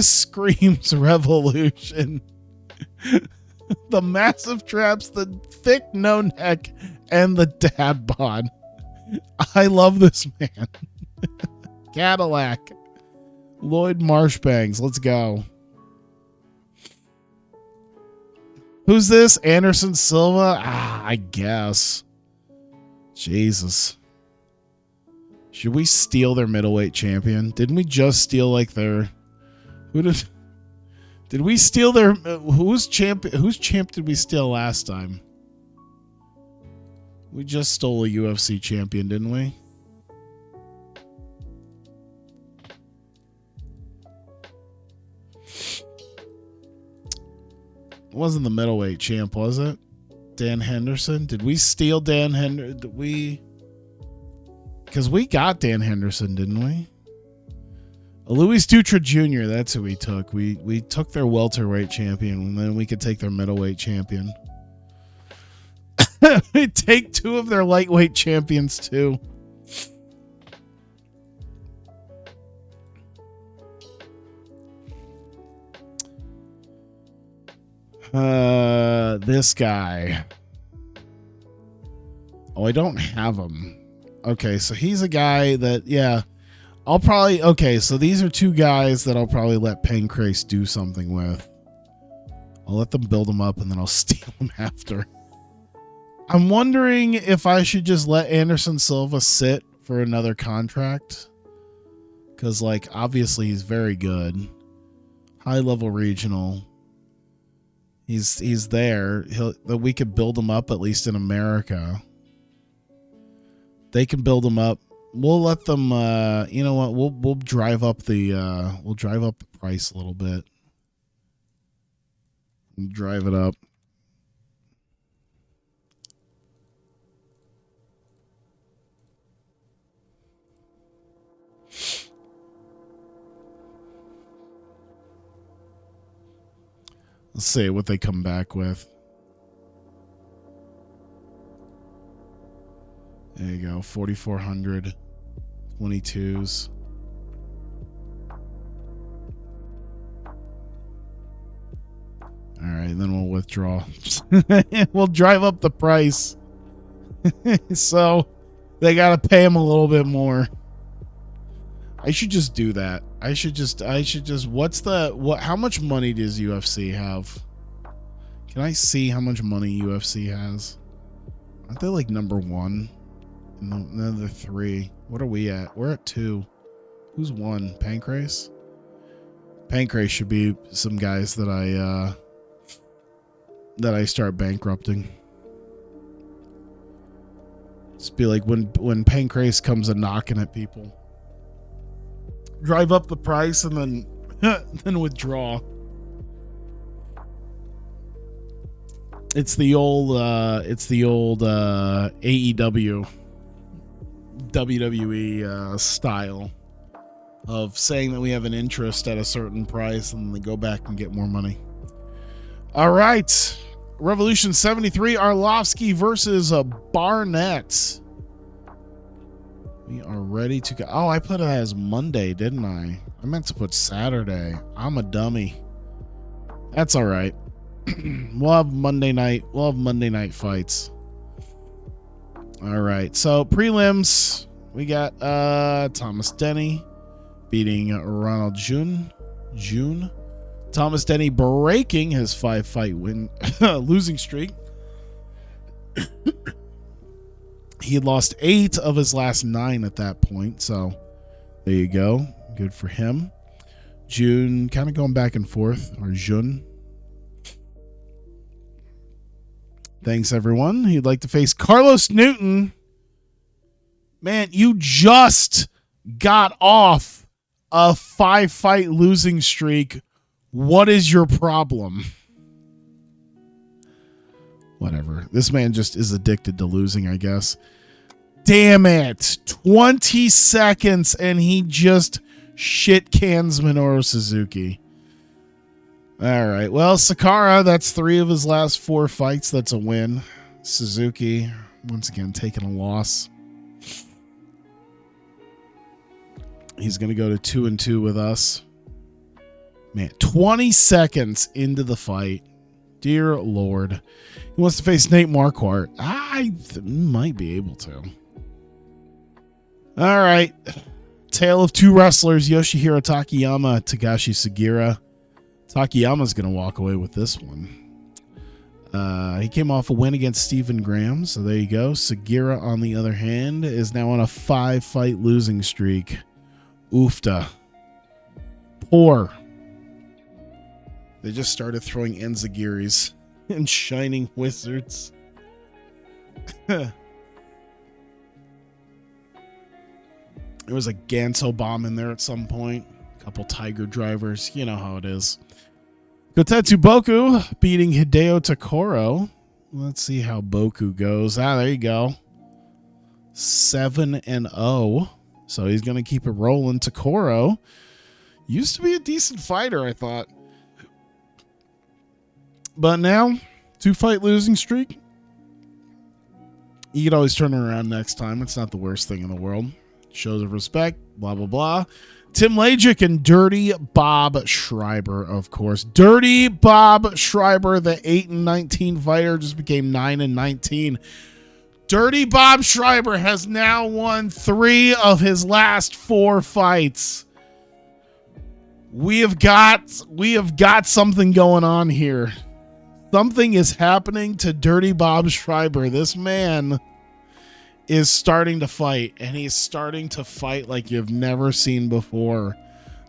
screams revolution. The massive traps, the thick no neck, and the dad bod. I love this man. Cadillac. Lloyd Marshbanks. Let's go. Who's this? Anderson Silva? I guess. Jesus. Should we steal their middleweight champion? Didn't we just steal like their... Did we steal their... Whose champ did we steal last time? We just stole a UFC champion, didn't we? It wasn't the middleweight champ, was it? Dan Henderson? Did we steal Dan Henderson? Did we... Because we got Dan Henderson, didn't we? Luis Dutra Jr., that's who we took. We took their welterweight champion, and then we could take their middleweight champion. We take two of their lightweight champions, too. This guy. Oh, I don't have him. Okay, so he's a guy that, yeah, I'll probably, okay, so these are two guys that I'll probably let Pancrase do something with. I'll let them build them up and then I'll steal them after. I'm wondering if I should just let Anderson Silva sit for another contract. Because, like, obviously he's very good. High-level regional. He's there. We could build him up, at least in America. They can build him up. We'll let them, you know what, we'll drive up the price a little bit. We'll drive it up. Let's see what they come back with. There you go, 4,400, 22s. All right, then we'll withdraw. We'll drive up the price. So they got to pay him a little bit more. I should just do that. I should just, how much money does UFC have? Can I see how much money UFC has? Aren't they like number one? No, they're three. What are we at? We're at 2. Who's 1? Pancrase? Pancrase should be some guys that I start bankrupting. Just be like when Pancrase comes a knocking at people. Drive up the price and then withdraw. It's the old AEW WWE style of saying that we have an interest at a certain price and then they go back and get more money. All right. Revolution 73, Arlovski versus Barnett. We are ready to go. Oh, I put it as Monday, didn't I? I meant to put Saturday. I'm a dummy. That's all right. We'll have Monday night. We'll have Monday night fights. All right. So prelims, we got Thomas Denny beating Ronald June. Thomas Denny breaking his 5-fight win losing streak. He had lost 8 of his last 9 at that point. So there you go. Good for him. June kind of going back and forth, or Jun. Thanks, everyone. He'd like to face Carlos Newton. Man, you just got off a 5-fight losing streak. What is your problem? Whatever. This man just is addicted to losing, I guess. Damn it. 20 seconds and he just shit cans Minoru Suzuki. All right. Well, Sakara, that's 3 of his last 4 fights. That's a win. Suzuki, once again, taking a loss. He's going to go to 2-2 with us. Man, 20 seconds into the fight. Dear Lord. He wants to face Nate Marquardt. I might be able to. All right. Tale of 2 wrestlers, Yoshihiro Takayama, Takashi Sugiura. Takayama's going to walk away with this one. He came off a win against Stephen Graham, so there you go. Sugiura, on the other hand, is now on a 5-fight losing streak. Oofta. Poor. They just started throwing Enzugiris and Shining Wizards. There was a Ganso bomb in there at some point. A couple Tiger drivers. You know how it is. Gotetsu Boku beating Hideo Takoro. Let's see how Boku goes. There you go. 7-0. So he's going to keep it rolling. Takoro used to be a decent fighter, I thought. But now, 2-fight losing streak. You can always turn it around next time. It's not the worst thing in the world. Shows of respect, blah, blah, blah. Tim Lajic and Dirty Bob Schreiber, of course. Dirty Bob Schreiber, the 8-19 fighter, just became 9-19. Dirty Bob Schreiber has now won 3 of his last 4 fights. We have got something going on here. Something is happening to Dirty Bob Schreiber. This man is starting to fight, and he's starting to fight like you've never seen before.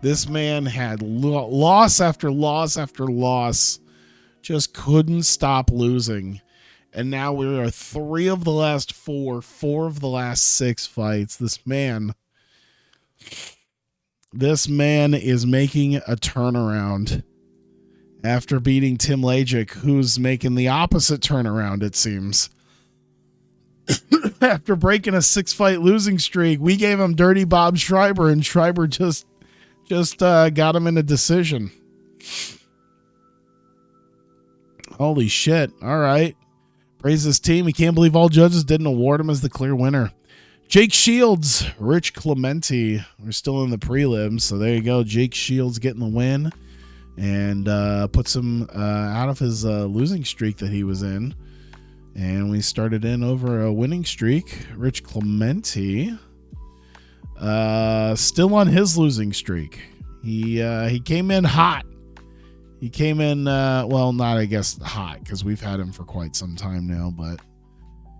This man had loss after loss after loss, just couldn't stop losing. And now we are 3 of the last 4 of the last 6 fights. This man is making a turnaround after beating Tim Lajic, who's making the opposite turnaround, it seems. After breaking a 6-fight losing streak, we gave him Dirty Bob Schreiber, and Schreiber just got him in a decision. Holy shit. All right. Praise his team. He can't believe all judges didn't award him as the clear winner. Jake Shields, Rich Clementi. We're still in the prelims, so there you go. Jake Shields getting the win and puts him out of his losing streak that he was in. And we started in over a winning streak. Rich Clementi still on his losing streak. He came in hot. He came in, well, not, I guess, hot, because we've had him for quite some time now, but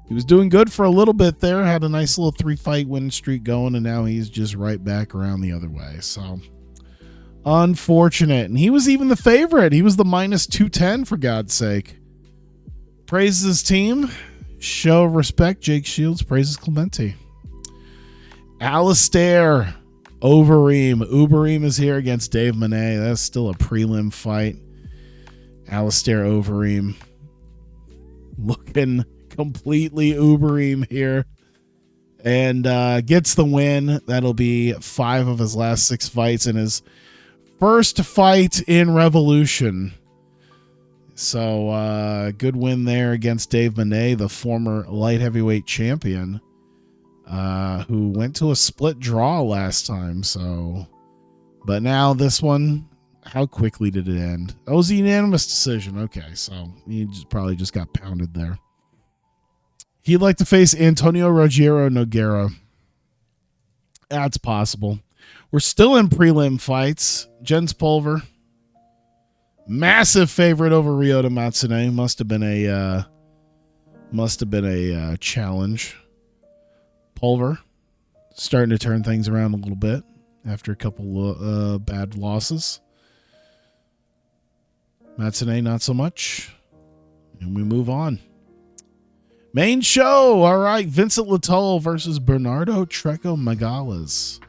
he was doing good for a little bit there, had a nice little 3-fight win streak going, and now he's just right back around the other way. So, unfortunate. And he was even the favorite. He was the minus 210, for God's sake. Praises his team. Show of respect. Jake Shields praises Clementi. Alistair Overeem is here against Dave Monet. That's still a prelim fight. Alistair Overeem looking completely Ubereem here, and gets the win. That'll be 5 of his last 6 fights in his first fight in Revolution. So good win there against Dave Monet, the former light heavyweight champion, who went to a split draw last time. So, but now this one, how quickly did it end? That was a unanimous decision. Okay, so he probably just got pounded there. He'd like to face Antonio Rogero Nogueira. That's possible. We're still in prelim fights. Jens Pulver, massive favorite over Ryota Matsune. Must have been a challenge. Pulver starting to turn things around a little bit after a couple bad losses. Matsune not so much. And we move on. Main show. All right. Vincent Latoll versus Bernardo Treco Magales.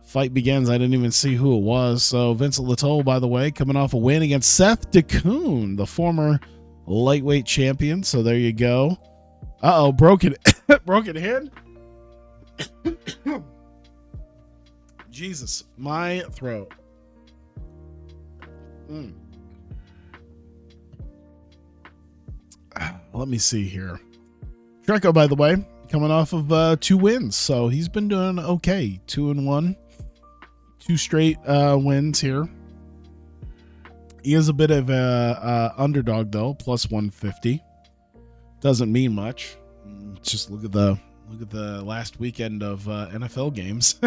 Fight begins. I didn't even see who it was. So Vincent Latoll, by the way, coming off a win against Seth DeCoon, the former lightweight champion. So there you go. Uh-oh. Broken hand. Jesus. My throat. Let me see here. Treco, by the way, coming off of 2 wins, so he's been doing okay. 2-1, 2 straight wins here. He is a bit of a underdog though, plus 150. Doesn't mean much. Just look at the last weekend of NFL games.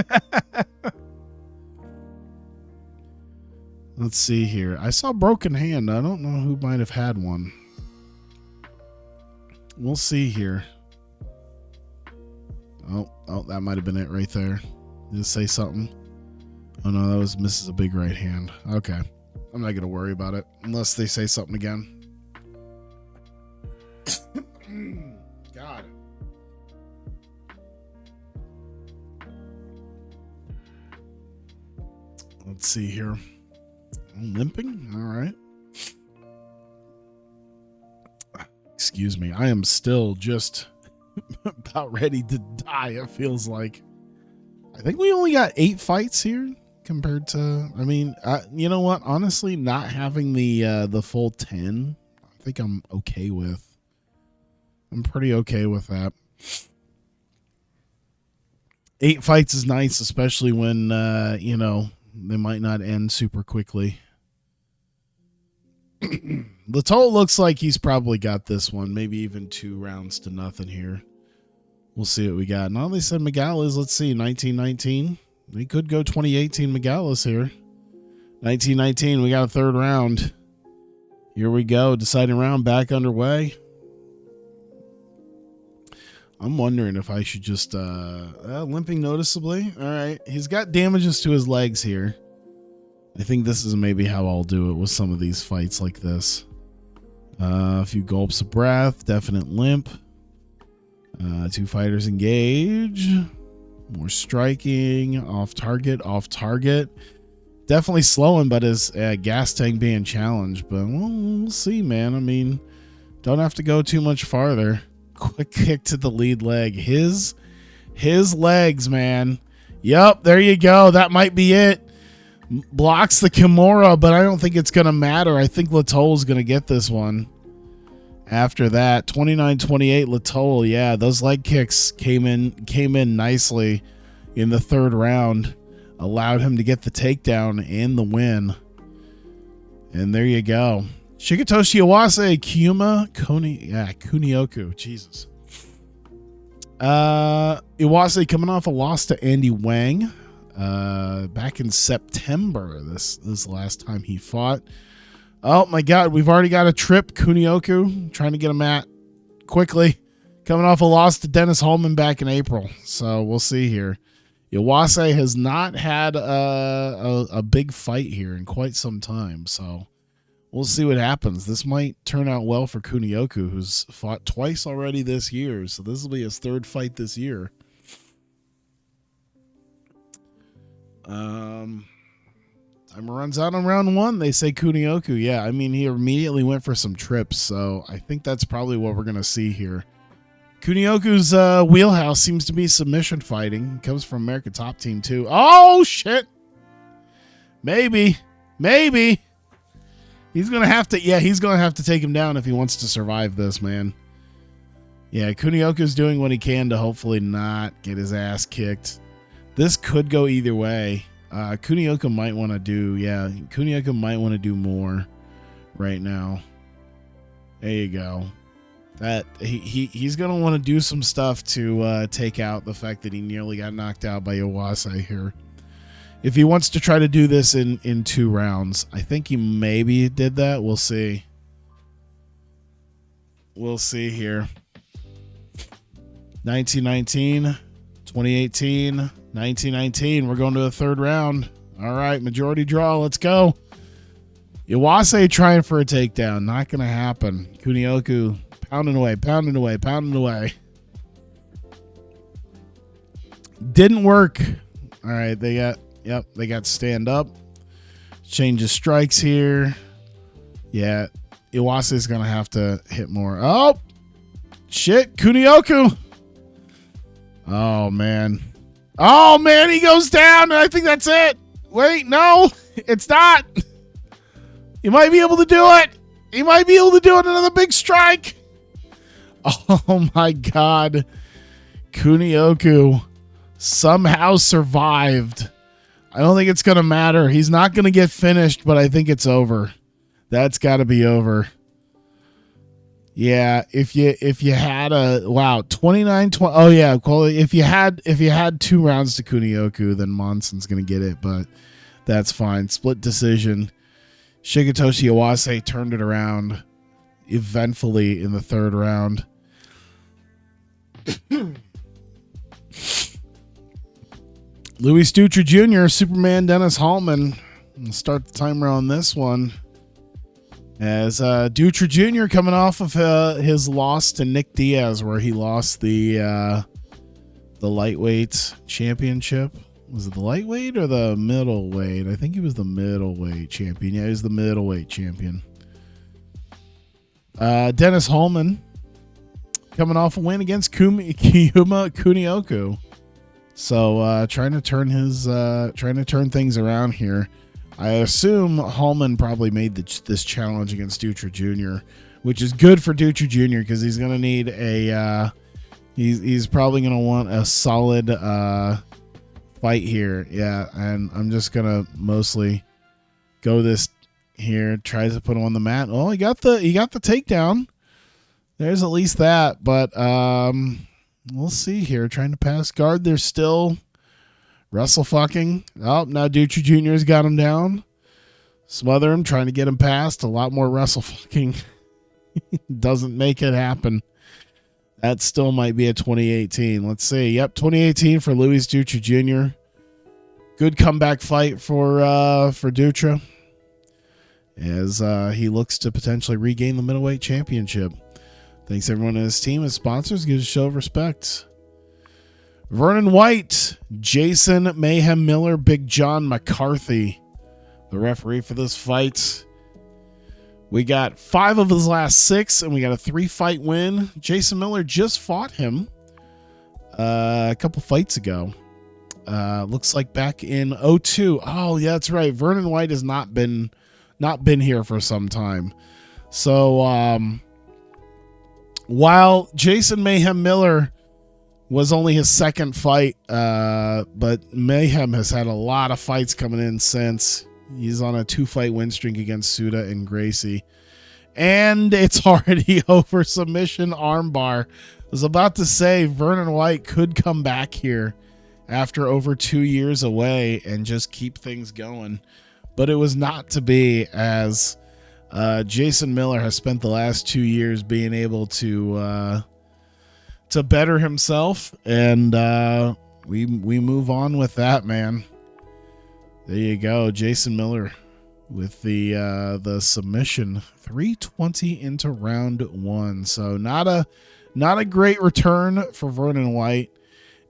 Let's see here. I saw broken hand. I don't know who might have had one. We'll see here. Oh, that might have been it right there. Did it say something? Oh no, that was misses a big right hand. Okay. I'm not going to worry about it unless they say something again. God. Let's see here. I'm limping? All right. Excuse me. I am still just about ready to die, it feels like. I think we only got 8 fights here compared to, I mean, you know what? Honestly, not having the full 10, I think I'm okay with. I'm pretty okay with that. 8 fights is nice, especially when, you know, they might not end super quickly. Latoll looks like he's probably got this one. Maybe even 2-0 here. We'll see what we got. Now they said Megalis. Let's see. 1919. We could go 2018 Megalis here. 1919. We got a third round. Here we go. Deciding round back underway. I'm wondering if I should just limping noticeably. All right. He's got damages to his legs here. I think this is maybe how I'll do it with some of these fights like this. A few gulps of breath. Definite limp. 2 fighters engage. More striking. Off target. Off target. Definitely slowing, but his gas tank being challenged. But we'll see, man. I mean, don't have to go too much farther. Quick kick to the lead leg. His legs, man. Yep, there you go. That might be it. Blocks the Kimura, but I don't think it's going to matter. I think Latoll is going to get this one. After that, 29-28 Latoll. Yeah, those leg kicks came in nicely in the third round. Allowed him to get the takedown and the win. And there you go. Shigetoshi Iwase, Kunioku. Jesus. Iwase coming off a loss to Andy Wang. Back in September, this last time he fought. Oh my God, we've already got a trip. Kunioku trying to get him at quickly. Coming off a loss to Dennis Holman back in April. So we'll see here. Iwase has not had a big fight here in quite some time. So we'll see what happens. This might turn out well for Kunioku, who's fought twice already this year. So this will be his third fight this year. Time runs out on round 1. They say Kunioku. Yeah, I mean, he immediately went for some trips, so I think that's probably what we're going to see here. Kunioku's wheelhouse seems to be submission fighting. Comes from American Top Team, too. Oh, shit. Maybe. He's going to have to, he's going to have to take him down if he wants to survive this, man. Yeah, Kunioku's doing what he can to hopefully not get his ass kicked. This could go either way. Kunioku might want to do more right now. There you go. That he's going to want to do some stuff to take out the fact that he nearly got knocked out by Iwase here. If he wants to try to do this in 2 rounds, I think he maybe did that. We'll see. We'll see here. 1919, 2018, 1919. We're going to the third round. All right, majority draw. Let's go. Iwase trying for a takedown. Not going to happen. Kunioku pounding away. Didn't work. All right, they got stand up. Change of strikes here. Yeah, Iwase is going to have to hit more. Oh, shit, Kunioku. Oh, man, he goes down, and I think that's it. Wait, no, it's not. He might be able to do it. Another big strike. Oh, my God. Kunioku somehow survived. I don't think it's going to matter. He's not going to get finished, but I think it's over. That's got to be over. Yeah, if you had 29-20. Oh yeah, if you had 2 rounds to Kunioku, then Monson's going to get it, but that's fine. Split decision. Shigetoshi Iwase turned it around eventfully in the third round. Louis Dutra Jr., Superman Dennis Hallman. We'll start the timer on this one. As Dutra Jr. coming off of his loss to Nick Diaz, where he lost the lightweight championship. Was it the lightweight or the middleweight? I think he was the middleweight champion. Yeah, he was the middleweight champion. Dennis Hallman coming off a win against Kunioku. So trying to turn things around here. I assume Hallman probably made this challenge against Dutra Jr., which is good for Dutra Jr. because he's going to need he's probably going to want a solid fight here. Yeah, and I'm just going to mostly go this here, tries to put him on the mat. Oh, he got the takedown. There's at least that, but we'll see here. Trying to pass guard. There's still wrestle fucking. Oh, now Dutra Jr.'s got him down. Smother him, trying to get him past. A lot more wrestle fucking. Doesn't make it happen. That still might be a 2018. Let's see. Yep, 2018 for Luis Dutra Jr. Good comeback fight for Dutra, as he looks to potentially regain the middleweight championship. Thanks everyone on his team and sponsors. Gives a show of respect. Vernon White, Jason Mayhem Miller, Big John McCarthy, the referee for this fight. We got 5 of his last 6, and we got a 3-fight win. Jason Miller just fought him a couple fights ago. Looks like back in 2002. Oh, yeah, that's right. Vernon White has not been here for some time. So while Jason Mayhem Miller was only his 2nd fight, but Mayhem has had a lot of fights coming in since. He's on a 2-fight win streak against Suda and Gracie. And it's already over submission armbar. I was about to say Vernon White could come back here after over 2 years away and just keep things going. But it was not to be, as Jason Miller has spent the last 2 years being able to better himself. And we move on with that, man. There you go, Jason Miller with the submission, 320 into round 1. So not a great return for Vernon White.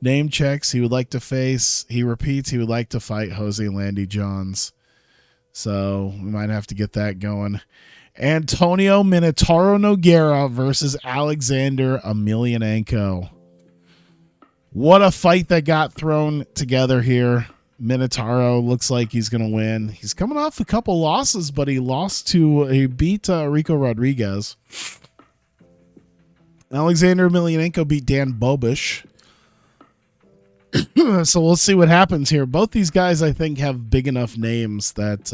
Name checks, he would like to face. He repeats, he would like to fight Jose Landy Johns. So we might have to get that going. Antonio Minotauro Nogueira versus Alexander Emelianenko. What a fight that got thrown together here. Minotauro looks like he's going to win. He's coming off a couple losses, but he beat Rico Rodriguez. Alexander Emelianenko beat Dan Bobish. So we'll see what happens here. Both these guys, I think, have big enough names that,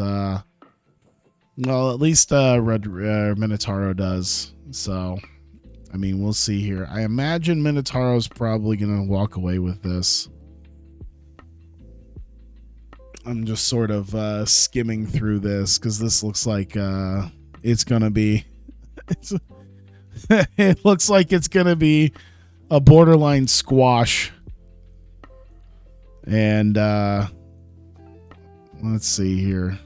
well, at least Minotauro does. So, I mean, we'll see here. I imagine Minotauro's probably going to walk away with this. I'm just sort of skimming through this because this looks like it's going to be it looks like it's going to be a borderline squash. And let's see here.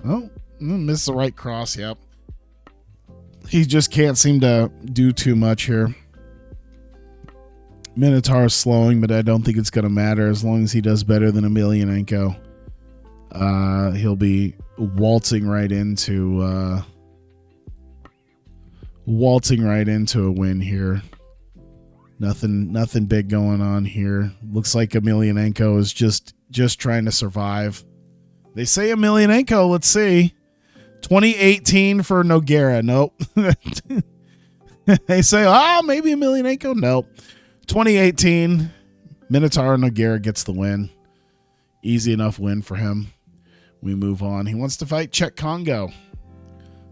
Oh, missed the right cross. Yep. He just can't seem to do too much here. Minotauro's slowing, but I don't think it's going to matter as long as he does better than Emelianenko. He'll be waltzing right into a win here. Nothing big going on here. Looks like Emelianenko is just trying to survive. They say Emelianenko. Let's see. 2018 for Nogueira. Nope. They say, maybe Emelianenko. Nope. 2018. Minotauro Nogueira gets the win. Easy enough win for him. We move on. He wants to fight Czech Congo.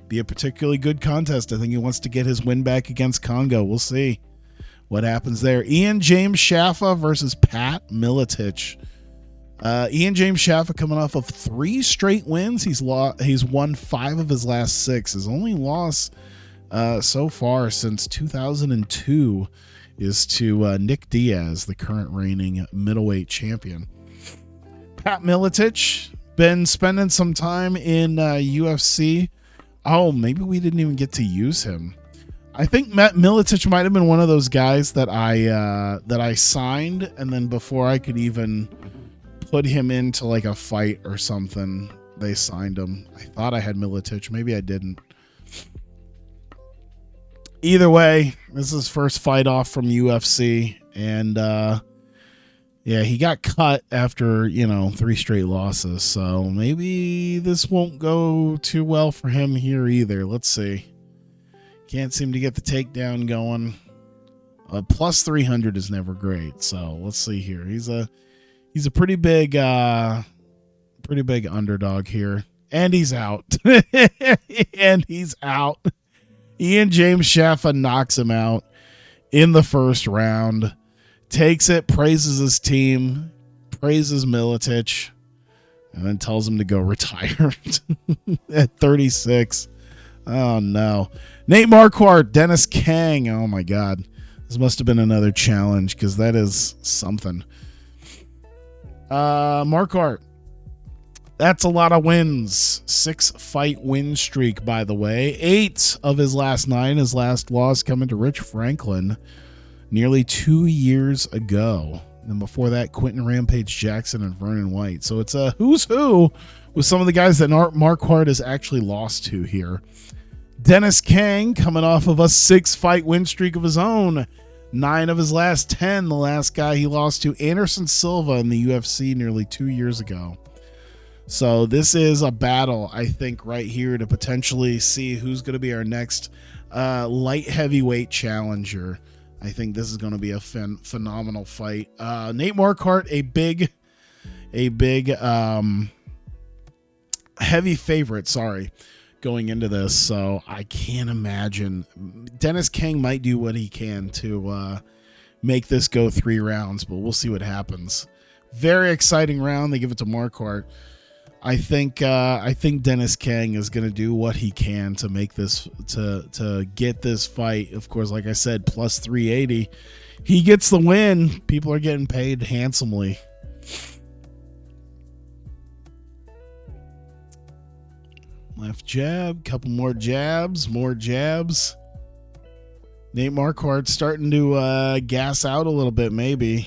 Be a particularly good contest. I think he wants to get his win back against Congo. We'll see what happens there. Ian James Shaffa versus Pat Miletich. Ian James Shaffa coming off of 3 straight wins. He's won 5 of his last 6. His only loss so far since 2002 is to Nick Diaz, the current reigning middleweight champion. Pat Miletich been spending some time in UFC. Oh, maybe we didn't even get to use him. I think Matt Miletich might have been one of those guys that I signed, and then before I could even put him into like a fight or something, they signed him. I thought I had Miletich. Maybe I didn't. Either way, this is his first fight off from UFC, and yeah, he got cut after 3 straight losses, so maybe this won't go too well for him here either. Let's see. Can't seem to get the takedown going. Plus 300 is never great, so let's see here. He's a pretty big underdog here. And he's out. And he's out. Ian James Shaffa knocks him out in the first round. Takes it, praises his team, praises Miletich, and then tells him to go retire at 36. Oh, no. Nate Marquardt, Dennis Kang. Oh, my God. This must have been another challenge because that is something. Marquardt. That's a lot of wins. 6-fight win streak, by the way. 8 of his last 9. His last loss coming to Rich Franklin nearly 2 years ago. And before that, Quentin Rampage Jackson and Vernon White. So it's a who's who with some of the guys that Marquardt has actually lost to here. Dennis Kang coming off of a 6-fight win streak of his own. 9 of his last 10. The last guy he lost to, Anderson Silva, in the UFC nearly 2 years ago. So this is a battle, I think, right here to potentially see who's going to be our next light heavyweight challenger. I think this is going to be a phenomenal fight. Nate Marquardt, a big heavy favorite, going into this. So I can't imagine. Dennis Kang might do what he can to make this go 3 rounds, but we'll see what happens. Very exciting round. They give it to Marquardt. I think Dennis Kang is going to do what he can to make this to get this fight. Of course, like I said, plus 380. He gets the win. People are getting paid handsomely. Left jab, couple more jabs, more jabs. Nate Marquardt starting to gas out a little bit, maybe.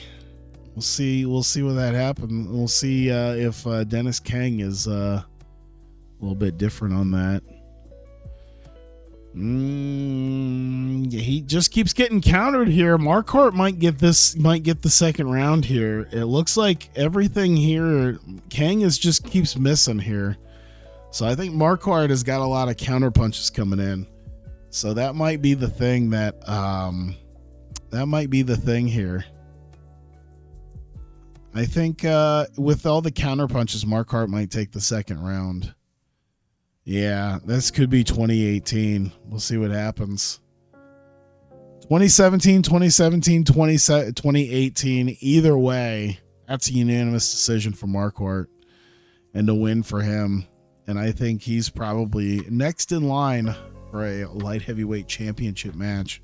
We'll see when that happens. We'll see if Dennis Kang is a little bit different on that. He just keeps getting countered here. Marquardt might get the second round here. It looks like everything here, Kang just keeps missing here. So I think Marquardt has got a lot of counter punches coming in. So that might be the thing here. I think with all the counter punches, Marquardt might take the second round. Yeah, this could be 2018. We'll see what happens. 2017, 2018. Either way, that's a unanimous decision for Marquardt and a win for him. And I think he's probably next in line for a light heavyweight championship match.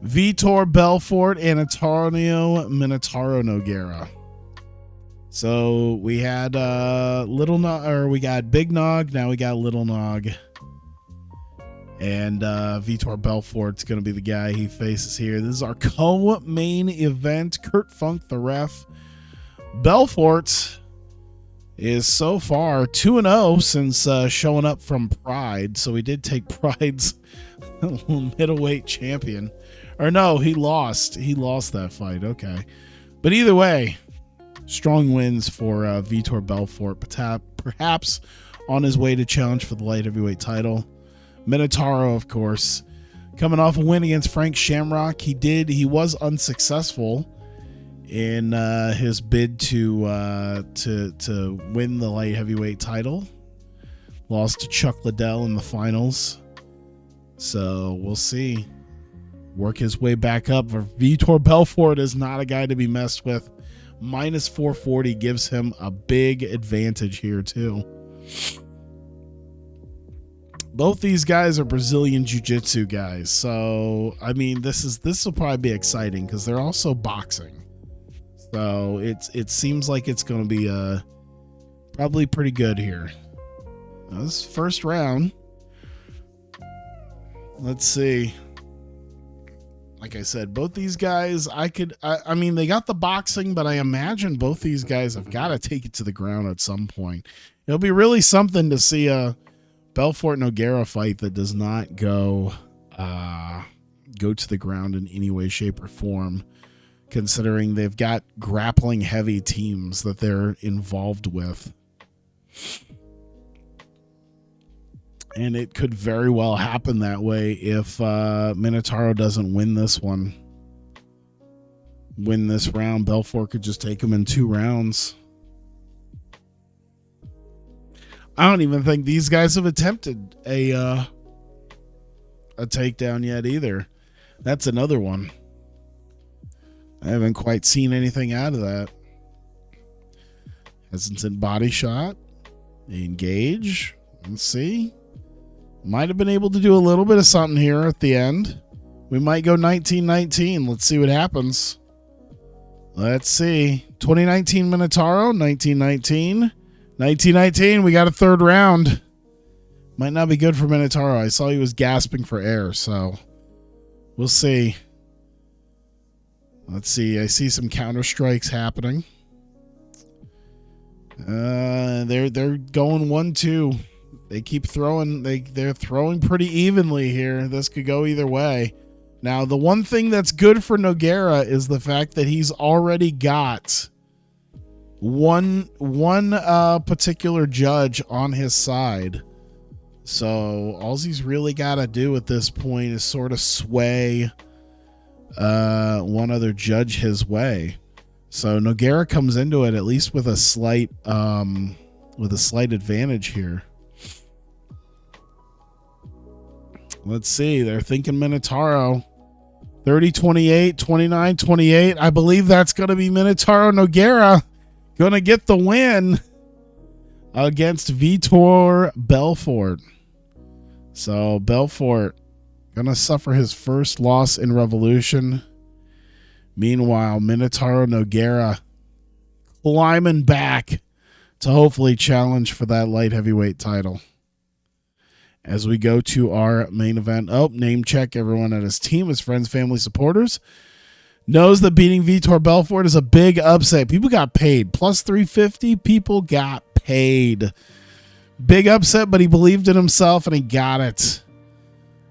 Vitor Belfort and Antonio Minotauro Nogueira. So we had we got Big Nog, now we got Little Nog. And Vitor Belfort's going to be the guy he faces here. This is our co-main event. Kurt Funk, the ref. Belfort is so far 2-0 since showing up from Pride. So we did take Pride's middleweight champion. Or no, he lost. He lost that fight. Okay. But either way, strong wins for Vitor Belfort. Perhaps on his way to challenge for the light heavyweight title. Minotauro, of course, coming off a win against Frank Shamrock. He was unsuccessful in his bid to win the light heavyweight title. Lost to Chuck Liddell in the finals. So we'll see. Work his way back up. Vitor Belfort is not a guy to be messed with. Minus 440 gives him a big advantage here too. Both these guys are Brazilian Jiu-Jitsu guys. So, I mean, this will probably be exciting because they're also boxing. So it seems like it's going to be probably pretty good here. Now, this first round. Let's see. Like I said, both these guys, I mean, they got the boxing, but I imagine both these guys have got to take it to the ground at some point. It'll be really something to see a Belfort Nogueira fight that does not go to the ground in any way, shape, or form, considering they've got grappling heavy teams that they're involved with. And it could very well happen that way if Minotauro doesn't win this round. Belfort could just take him in 2 rounds. I don't even think these guys have attempted a takedown yet either. That's another one. I haven't quite seen anything out of that. Hesitant body shot. Engage. Let's see. Might have been able to do a little bit of something here at the end. We might go 19-19. Let's see what happens. Let's see. 2019 Minotauro, 1919. 1919, we got a third round. Might not be good for Minotauro. I saw he was gasping for air, so we'll see. Let's see. I see some counter strikes happening. They're going 1-2. They keep throwing. They're throwing pretty evenly here. This could go either way. Now, the one thing that's good for Nogueira is the fact that he's already got one particular judge on his side. So all he's really got to do at this point is sort of sway one other judge his way. So Nogueira comes into it at least with a slight advantage here. Let's see. They're thinking Minotauro. 30-28, 29-28. I believe that's going to be Minotauro Nogueira going to get the win against Vitor Belfort. So Belfort going to suffer his first loss in Revolution. Meanwhile, Minotauro Nogueira climbing back to hopefully challenge for that light heavyweight title. As we go to our main event. Oh, name check everyone at his team, his friends, family, supporters. Knows that beating Vitor Belfort is a big upset. People got paid. Plus 350, people got paid. Big upset, but he believed in himself and he got it.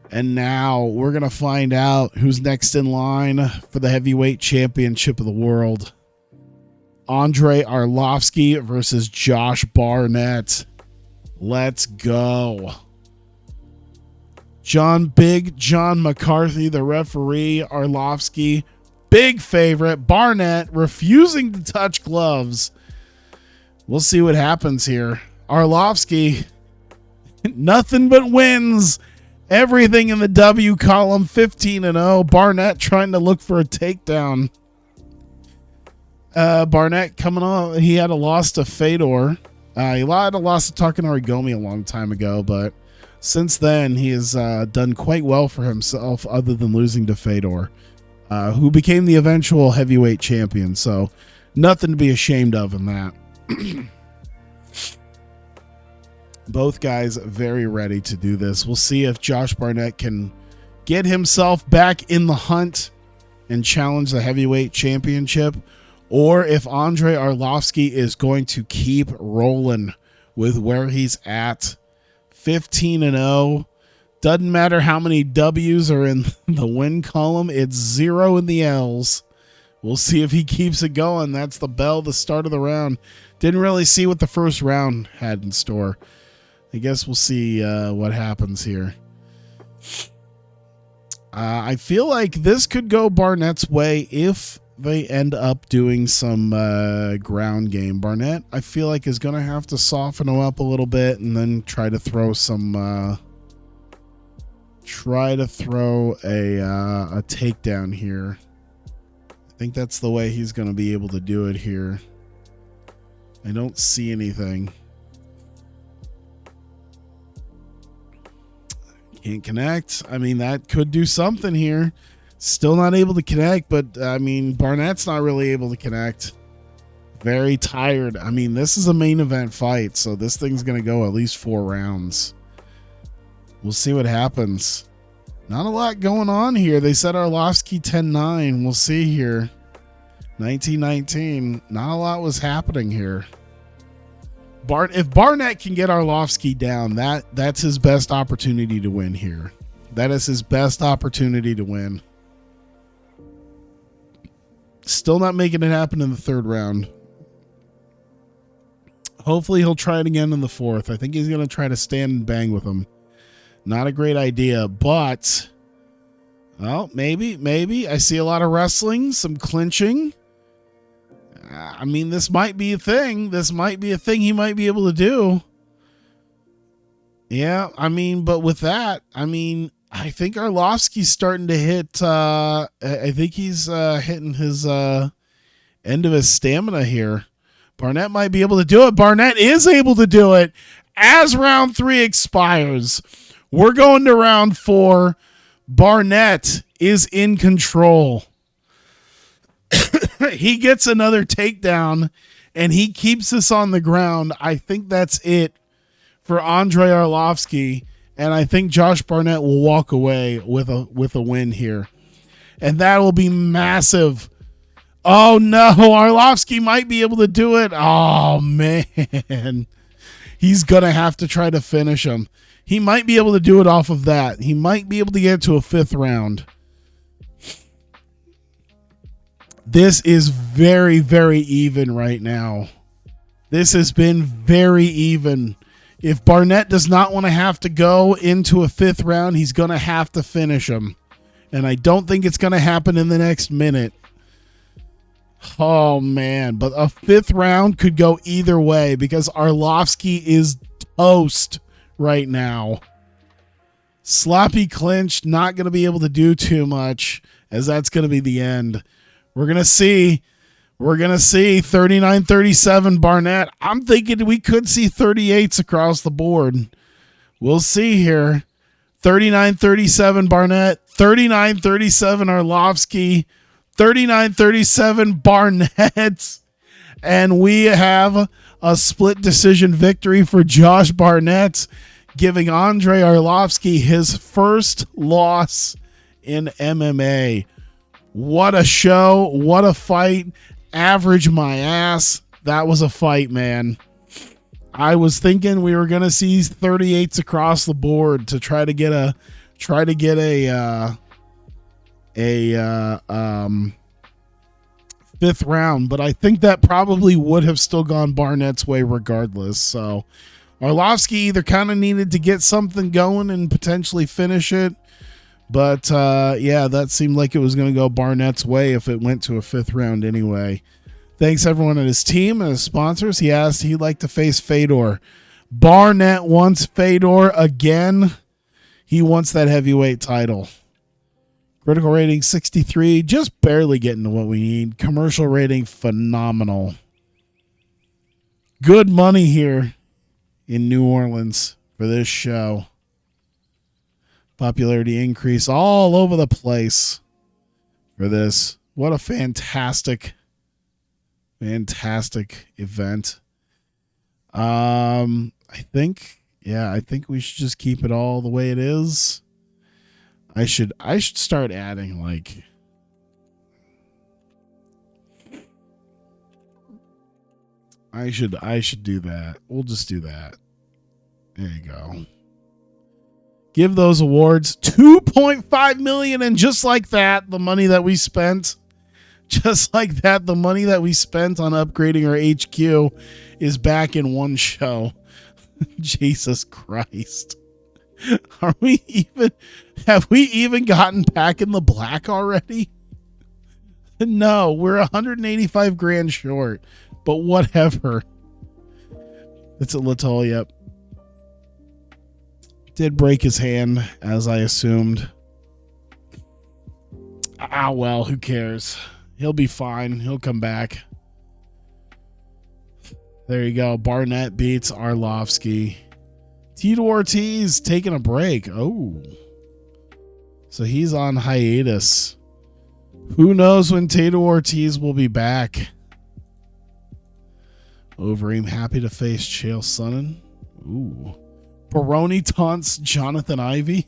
And now we're going to find out who's next in line for the heavyweight championship of the world. Andrei Arlovski versus Josh Barnett. Let's go. Big John McCarthy, the referee. Arlovski, big favorite. Barnett refusing to touch gloves. We'll see what happens here. Arlovski, nothing but wins. Everything in the W column, 15-0. Barnett trying to look for a takedown. Barnett coming on. He had a loss to Fedor. He had a loss to Takanori Gomi a long time ago, but since then, he has done quite well for himself other than losing to Fedor, who became the eventual heavyweight champion. So nothing to be ashamed of in that. Both guys very ready to do this. We'll see if Josh Barnett can get himself back in the hunt and challenge the heavyweight championship, or if Andrei Arlovski is going to keep rolling with where he's at. 15-0. Doesn't matter how many W's are in the win column. It's 0 in the L's. We'll see if he keeps it going. That's the bell, the start of the round. Didn't really see what the first round had in store. I guess we'll see what happens here. I feel like this could go Barnett's way if they end up doing some ground game. Barnett, I feel like, is going to have to soften him up a little bit and then try to throw some a takedown here. I think that's the way he's going to be able to do it here. I don't see anything. Can't connect. I mean, that could do something here. Still not able to connect, but I mean, Barnett's not really able to connect. Very tired. I mean, this is a main event fight, so this thing's going to go at least 4 rounds. We'll see what happens. Not a lot going on here. They said Arlovski 10-9. We'll see here. 19-19. Not a lot was happening here. If Barnett can get Arlovski down, that's his best opportunity to win here. That is his best opportunity to win. Still not making it happen in the 3rd round. Hopefully he'll try it again in the 4th. I think he's going to try to stand and bang with him. Not a great idea, but well, maybe. I see a lot of wrestling, some clinching. I mean, this might be a thing. This might be a thing he might be able to do. Yeah, I mean, but with that, I mean, I think Arlovski's starting to hit. I think he's hitting his end of his stamina here. Barnett might be able to do it. Barnett is able to do it as round 3 expires. We're going to round 4. Barnett is in control. He gets another takedown and he keeps us on the ground. I think that's it for Andrei Arlovski, and I think Josh Barnett will walk away with a win here. And that will be massive. Oh no, Arlovski might be able to do it. Oh man. He's going to have to try to finish him. He might be able to do it off of that. He might be able to get to a 5th round. This is very, very even right now. This has been very even. If Barnett does not want to have to go into a 5th round, he's going to have to finish him. And I don't think it's going to happen in the next minute. Oh, man. But a 5th round could go either way because Arlovski is toast right now. Sloppy clinch, not going to be able to do too much, as that's going to be the end. We're going to see 39-37 Barnett. I'm thinking we could see 38s across the board. We'll see here. 39-37 Barnett, 39-37 Arlovski, 39-37 Barnett. And we have a split decision victory for Josh Barnett, giving Andrei Arlovski his first loss in MMA. What a show. What a fight. Average my ass. That was a fight, man. I was thinking we were going to see 38s across the board to try to get a 5th round, but I think that probably would have still gone Barnett's way regardless. So Arlovski either kind of needed to get something going and potentially finish it. But, yeah, that seemed like it was going to go Barnett's way if it went to a 5th round anyway. Thanks, everyone at his team and his sponsors. He asked he'd like to face Fedor. Barnett wants Fedor again. He wants that heavyweight title. Critical rating 63, just barely getting to what we need. Commercial rating phenomenal. Good money here in New Orleans for this show. Popularity increase all over the place for this. What a fantastic event. I think we should just keep it all the way it is. I should start adding like I should do that. We'll just do that. There you go. Give those awards $2.5 million, and just like that, the money that we spent on upgrading our HQ is back in one show. Jesus Christ. Have we even gotten back in the black already? No, we're 185 grand short, but whatever. It's a Little, yep. Did break his hand, as I assumed. Ah, well, who cares? He'll be fine. He'll come back. There you go. Barnett beats Arlovski. Tito Ortiz taking a break. Oh. So he's on hiatus. Who knows when Tito Ortiz will be back? Overeem happy to face Chael Sonnen. Ooh. Baroni taunts Jonathan Ivey.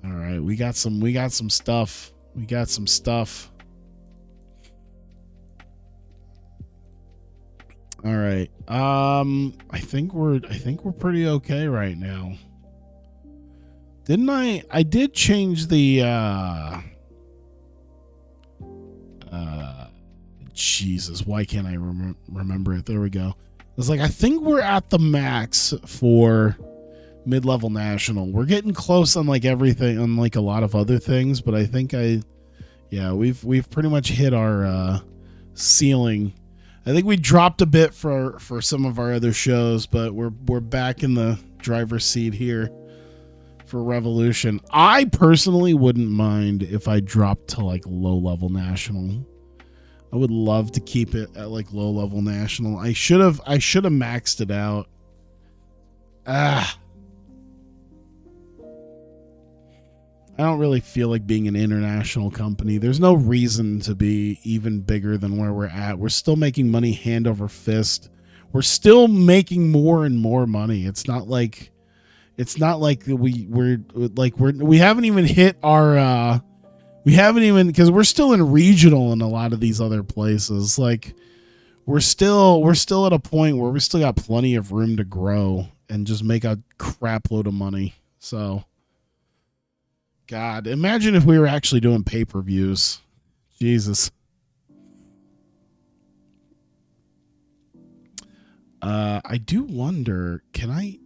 All right, we got some stuff. We got some stuff. All right. I think we're pretty okay right now. Didn't I did change the Jesus, why can't I remember it? There we go. It's like I think we're at the max for mid-level national. We're getting close on like everything, on like a lot of other things, but I think we've pretty much hit our ceiling I think we dropped a bit for some of our other shows, but we're back in the driver's seat here for Revolution. I personally wouldn't mind if I dropped to like low level national. I would love to keep it at like low level national. I should have maxed it out. I don't really feel like being an international company. There's no reason to be even bigger than where we're at. We're still making money hand over fist. We're still making more and more money. It's not like we haven't even hit our because we're still in regional in a lot of these other places. Like we're still at a point where we still got plenty of room to grow and just make a crap load of money. So God, imagine if we were actually doing pay-per-views. Jesus. I do wonder, I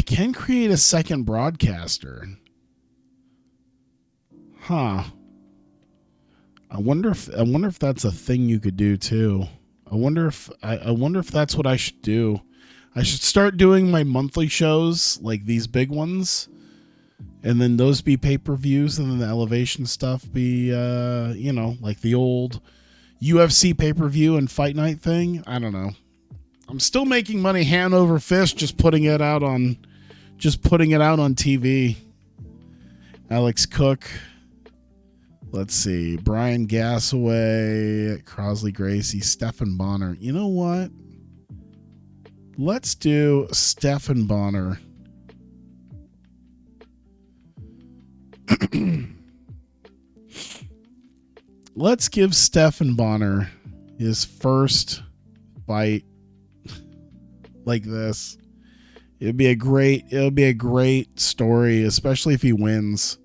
can create a second broadcaster. Huh. I wonder if that's a thing you could do too. I wonder if that's what I should do. I should start doing my monthly shows, like these big ones. And then those be pay-per-views, and then the elevation stuff be, like the old UFC pay-per-view and fight night thing. I don't know. I'm still making money hand over fist, just putting it out on TV. Alex Cook. Let's see. Brian Gassaway, Crosley Gracie, Stephan Bonner. You know what? Let's do Stephan Bonner. Let's give Stephan Bonner his first fight like this. It'll be a great story, especially if he wins.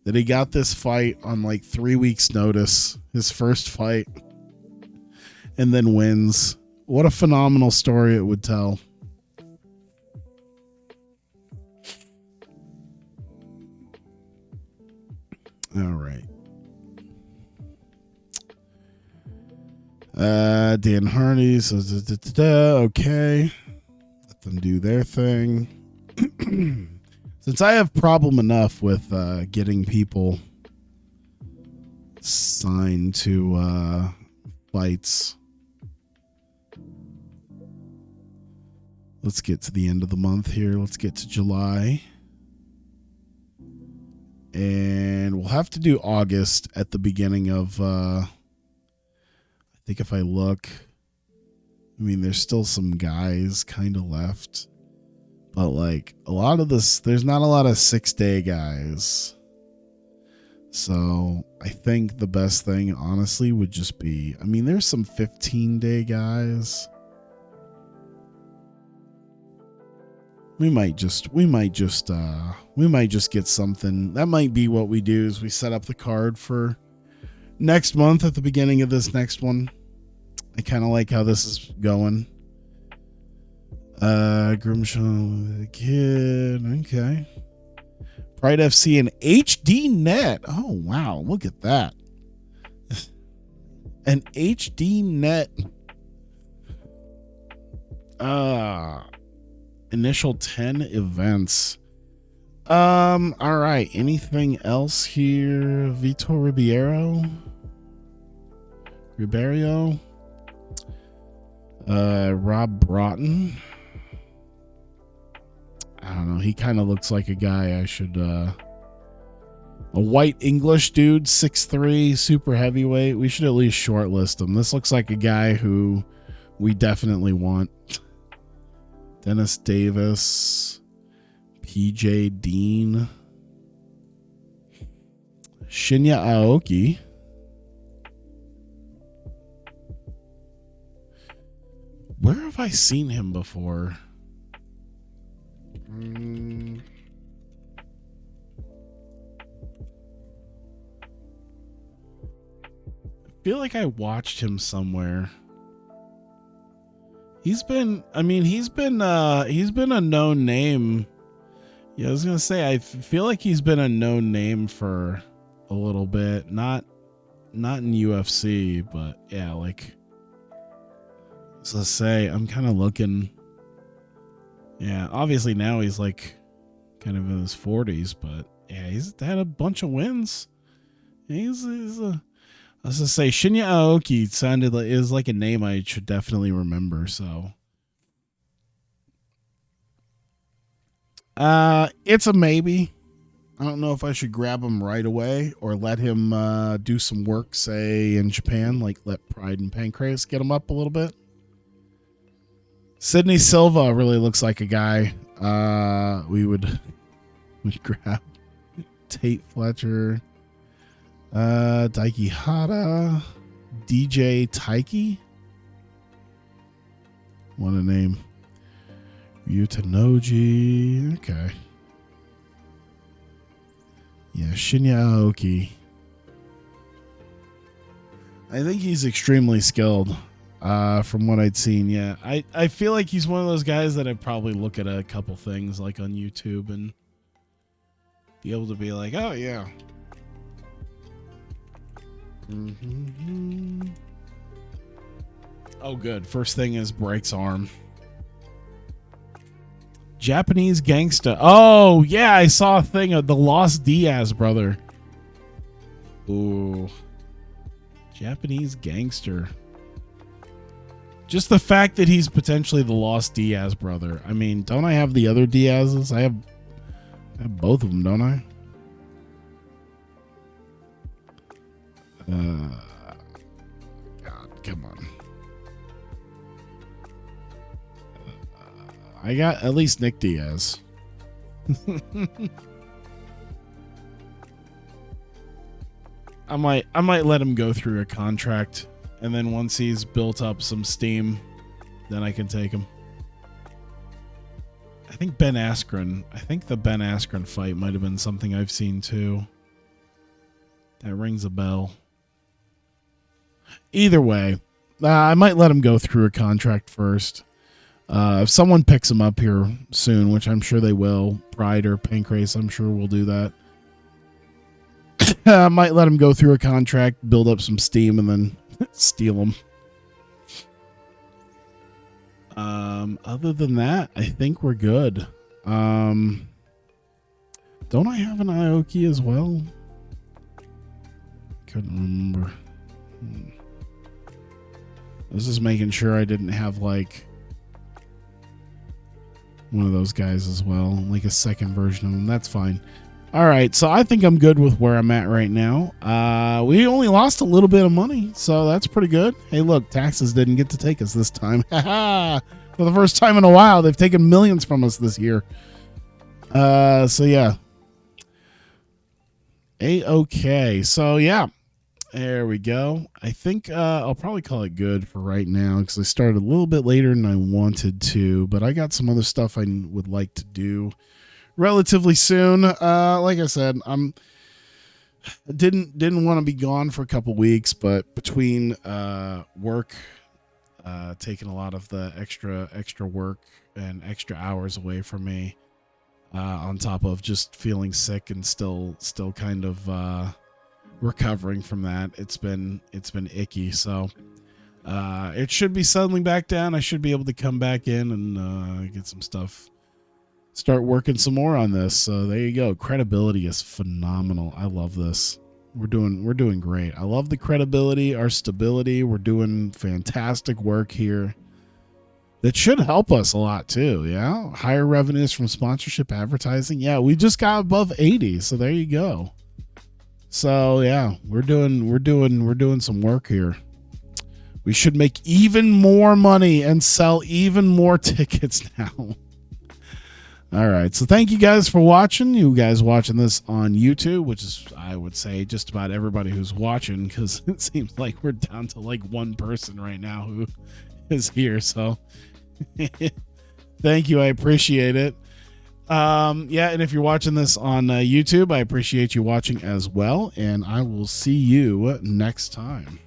That he got this fight on like 3 weeks notice, his first fight, and then wins. What a phenomenal story it would tell. All right. Dan Hardy says, okay. Let them do their thing. Since I have problem enough with getting people signed to fights, let's get to the end of the month here. Let's get to July. And we'll have to do August at the beginning of, I think if I look, I mean, there's still some guys kind of left. But like a lot of this, there's not a lot of 6-day guys. So I think the best thing, honestly, would just be, I mean, there's some 15-day guys. We might just get something. That might be what we do is we set up the card for next month at the beginning of this next one. I kind of like how this is going. Grimshaw the Kid. Okay. Pride FC and HD Net. Oh, wow. Look at that. An HD Net. Initial 10 events. All right. Anything else here? Vitor Ribeiro. Rob Broughton. I don't know. He kind of looks like a guy I should, a white English dude, 6'3", super heavyweight. We should at least shortlist him. This looks like a guy who we definitely want. Dennis Davis, PJ Dean, Shinya Aoki. Where have I seen him before? I feel like I watched him somewhere. He's been a known name. Yeah, I was gonna say I feel like he's been a known name for a little bit. Not in UFC, but yeah, like So say I'm kind of looking. Yeah, obviously now he's like kind of in his 40s, but yeah, he's had a bunch of wins. He's a. I was gonna say Shinya Aoki sounded like is like a name I should definitely remember. So, it's a maybe. I don't know if I should grab him right away or let him do some work, say in Japan, like let Pride and Pancreas get him up a little bit. Sydney Silva really looks like a guy we would grab. Tate Fletcher, Daiki Hara, DJ Taiki. What a name. Yutanoji. Okay. Yeah, Shinya Aoki. I think he's extremely skilled from what I'd seen. Yeah, I feel like he's one of those guys that I'd probably look at a couple things like on YouTube and be able to be like, oh, yeah. Mm-hmm. Oh, good. First thing is breaks arm. Japanese gangsta. Oh, yeah, I saw a thing of the Lost Diaz brother. Ooh. Japanese gangster. Just the fact that he's potentially the Lost Diaz brother. I mean, don't I have the other Diaz's? I have both of them, don't I? God, come on. I got at least Nick Diaz. I might let him go through a contract, and then once he's built up some steam, then I can take him. I think the Ben Askren fight might have been something I've seen too. That rings a bell. Either way, I might let him go through a contract first. If someone picks him up here soon, which I'm sure they will, Pride or Pancreas, I'm sure we'll do that. I might let him go through a contract, build up some steam, and then steal him. Other than that, I think we're good. Don't I have an Aoki as well? Couldn't remember. I was just making sure I didn't have like one of those guys as well, like a second version of them. That's fine. All right, so I think I'm good with where I'm at right now. We only lost a little bit of money, so that's pretty good. Hey, look, taxes didn't get to take us this time. For the first time in a while, they've taken millions from us this year. So yeah. A-okay. So yeah, there we go. I think I'll probably call it good for right now because I started a little bit later than I wanted to, but I got some other stuff I would like to do relatively soon. Like I said, didn't want to be gone for a couple weeks, but between work, taking a lot of the extra work and extra hours away from me, on top of just feeling sick and still kind of recovering from that, it's been icky. So it should be settling back down. I should be able to come back in and get some stuff. Start working some more on this. So there you go. Credibility is phenomenal. I love this. We're doing great. I love the credibility, our stability. We're doing fantastic work here. That should help us a lot too. Yeah. Higher revenues from sponsorship advertising. Yeah. We just got above 80. So there you go. So yeah, we're doing some work here. We should make even more money and sell even more tickets now. All right. So thank you guys for watching. You guys watching this on YouTube, which is, I would say, just about everybody who's watching, because it seems like we're down to like one person right now who is here. So thank you. I appreciate it. Yeah. And if you're watching this on YouTube, I appreciate you watching as well. And I will see you next time.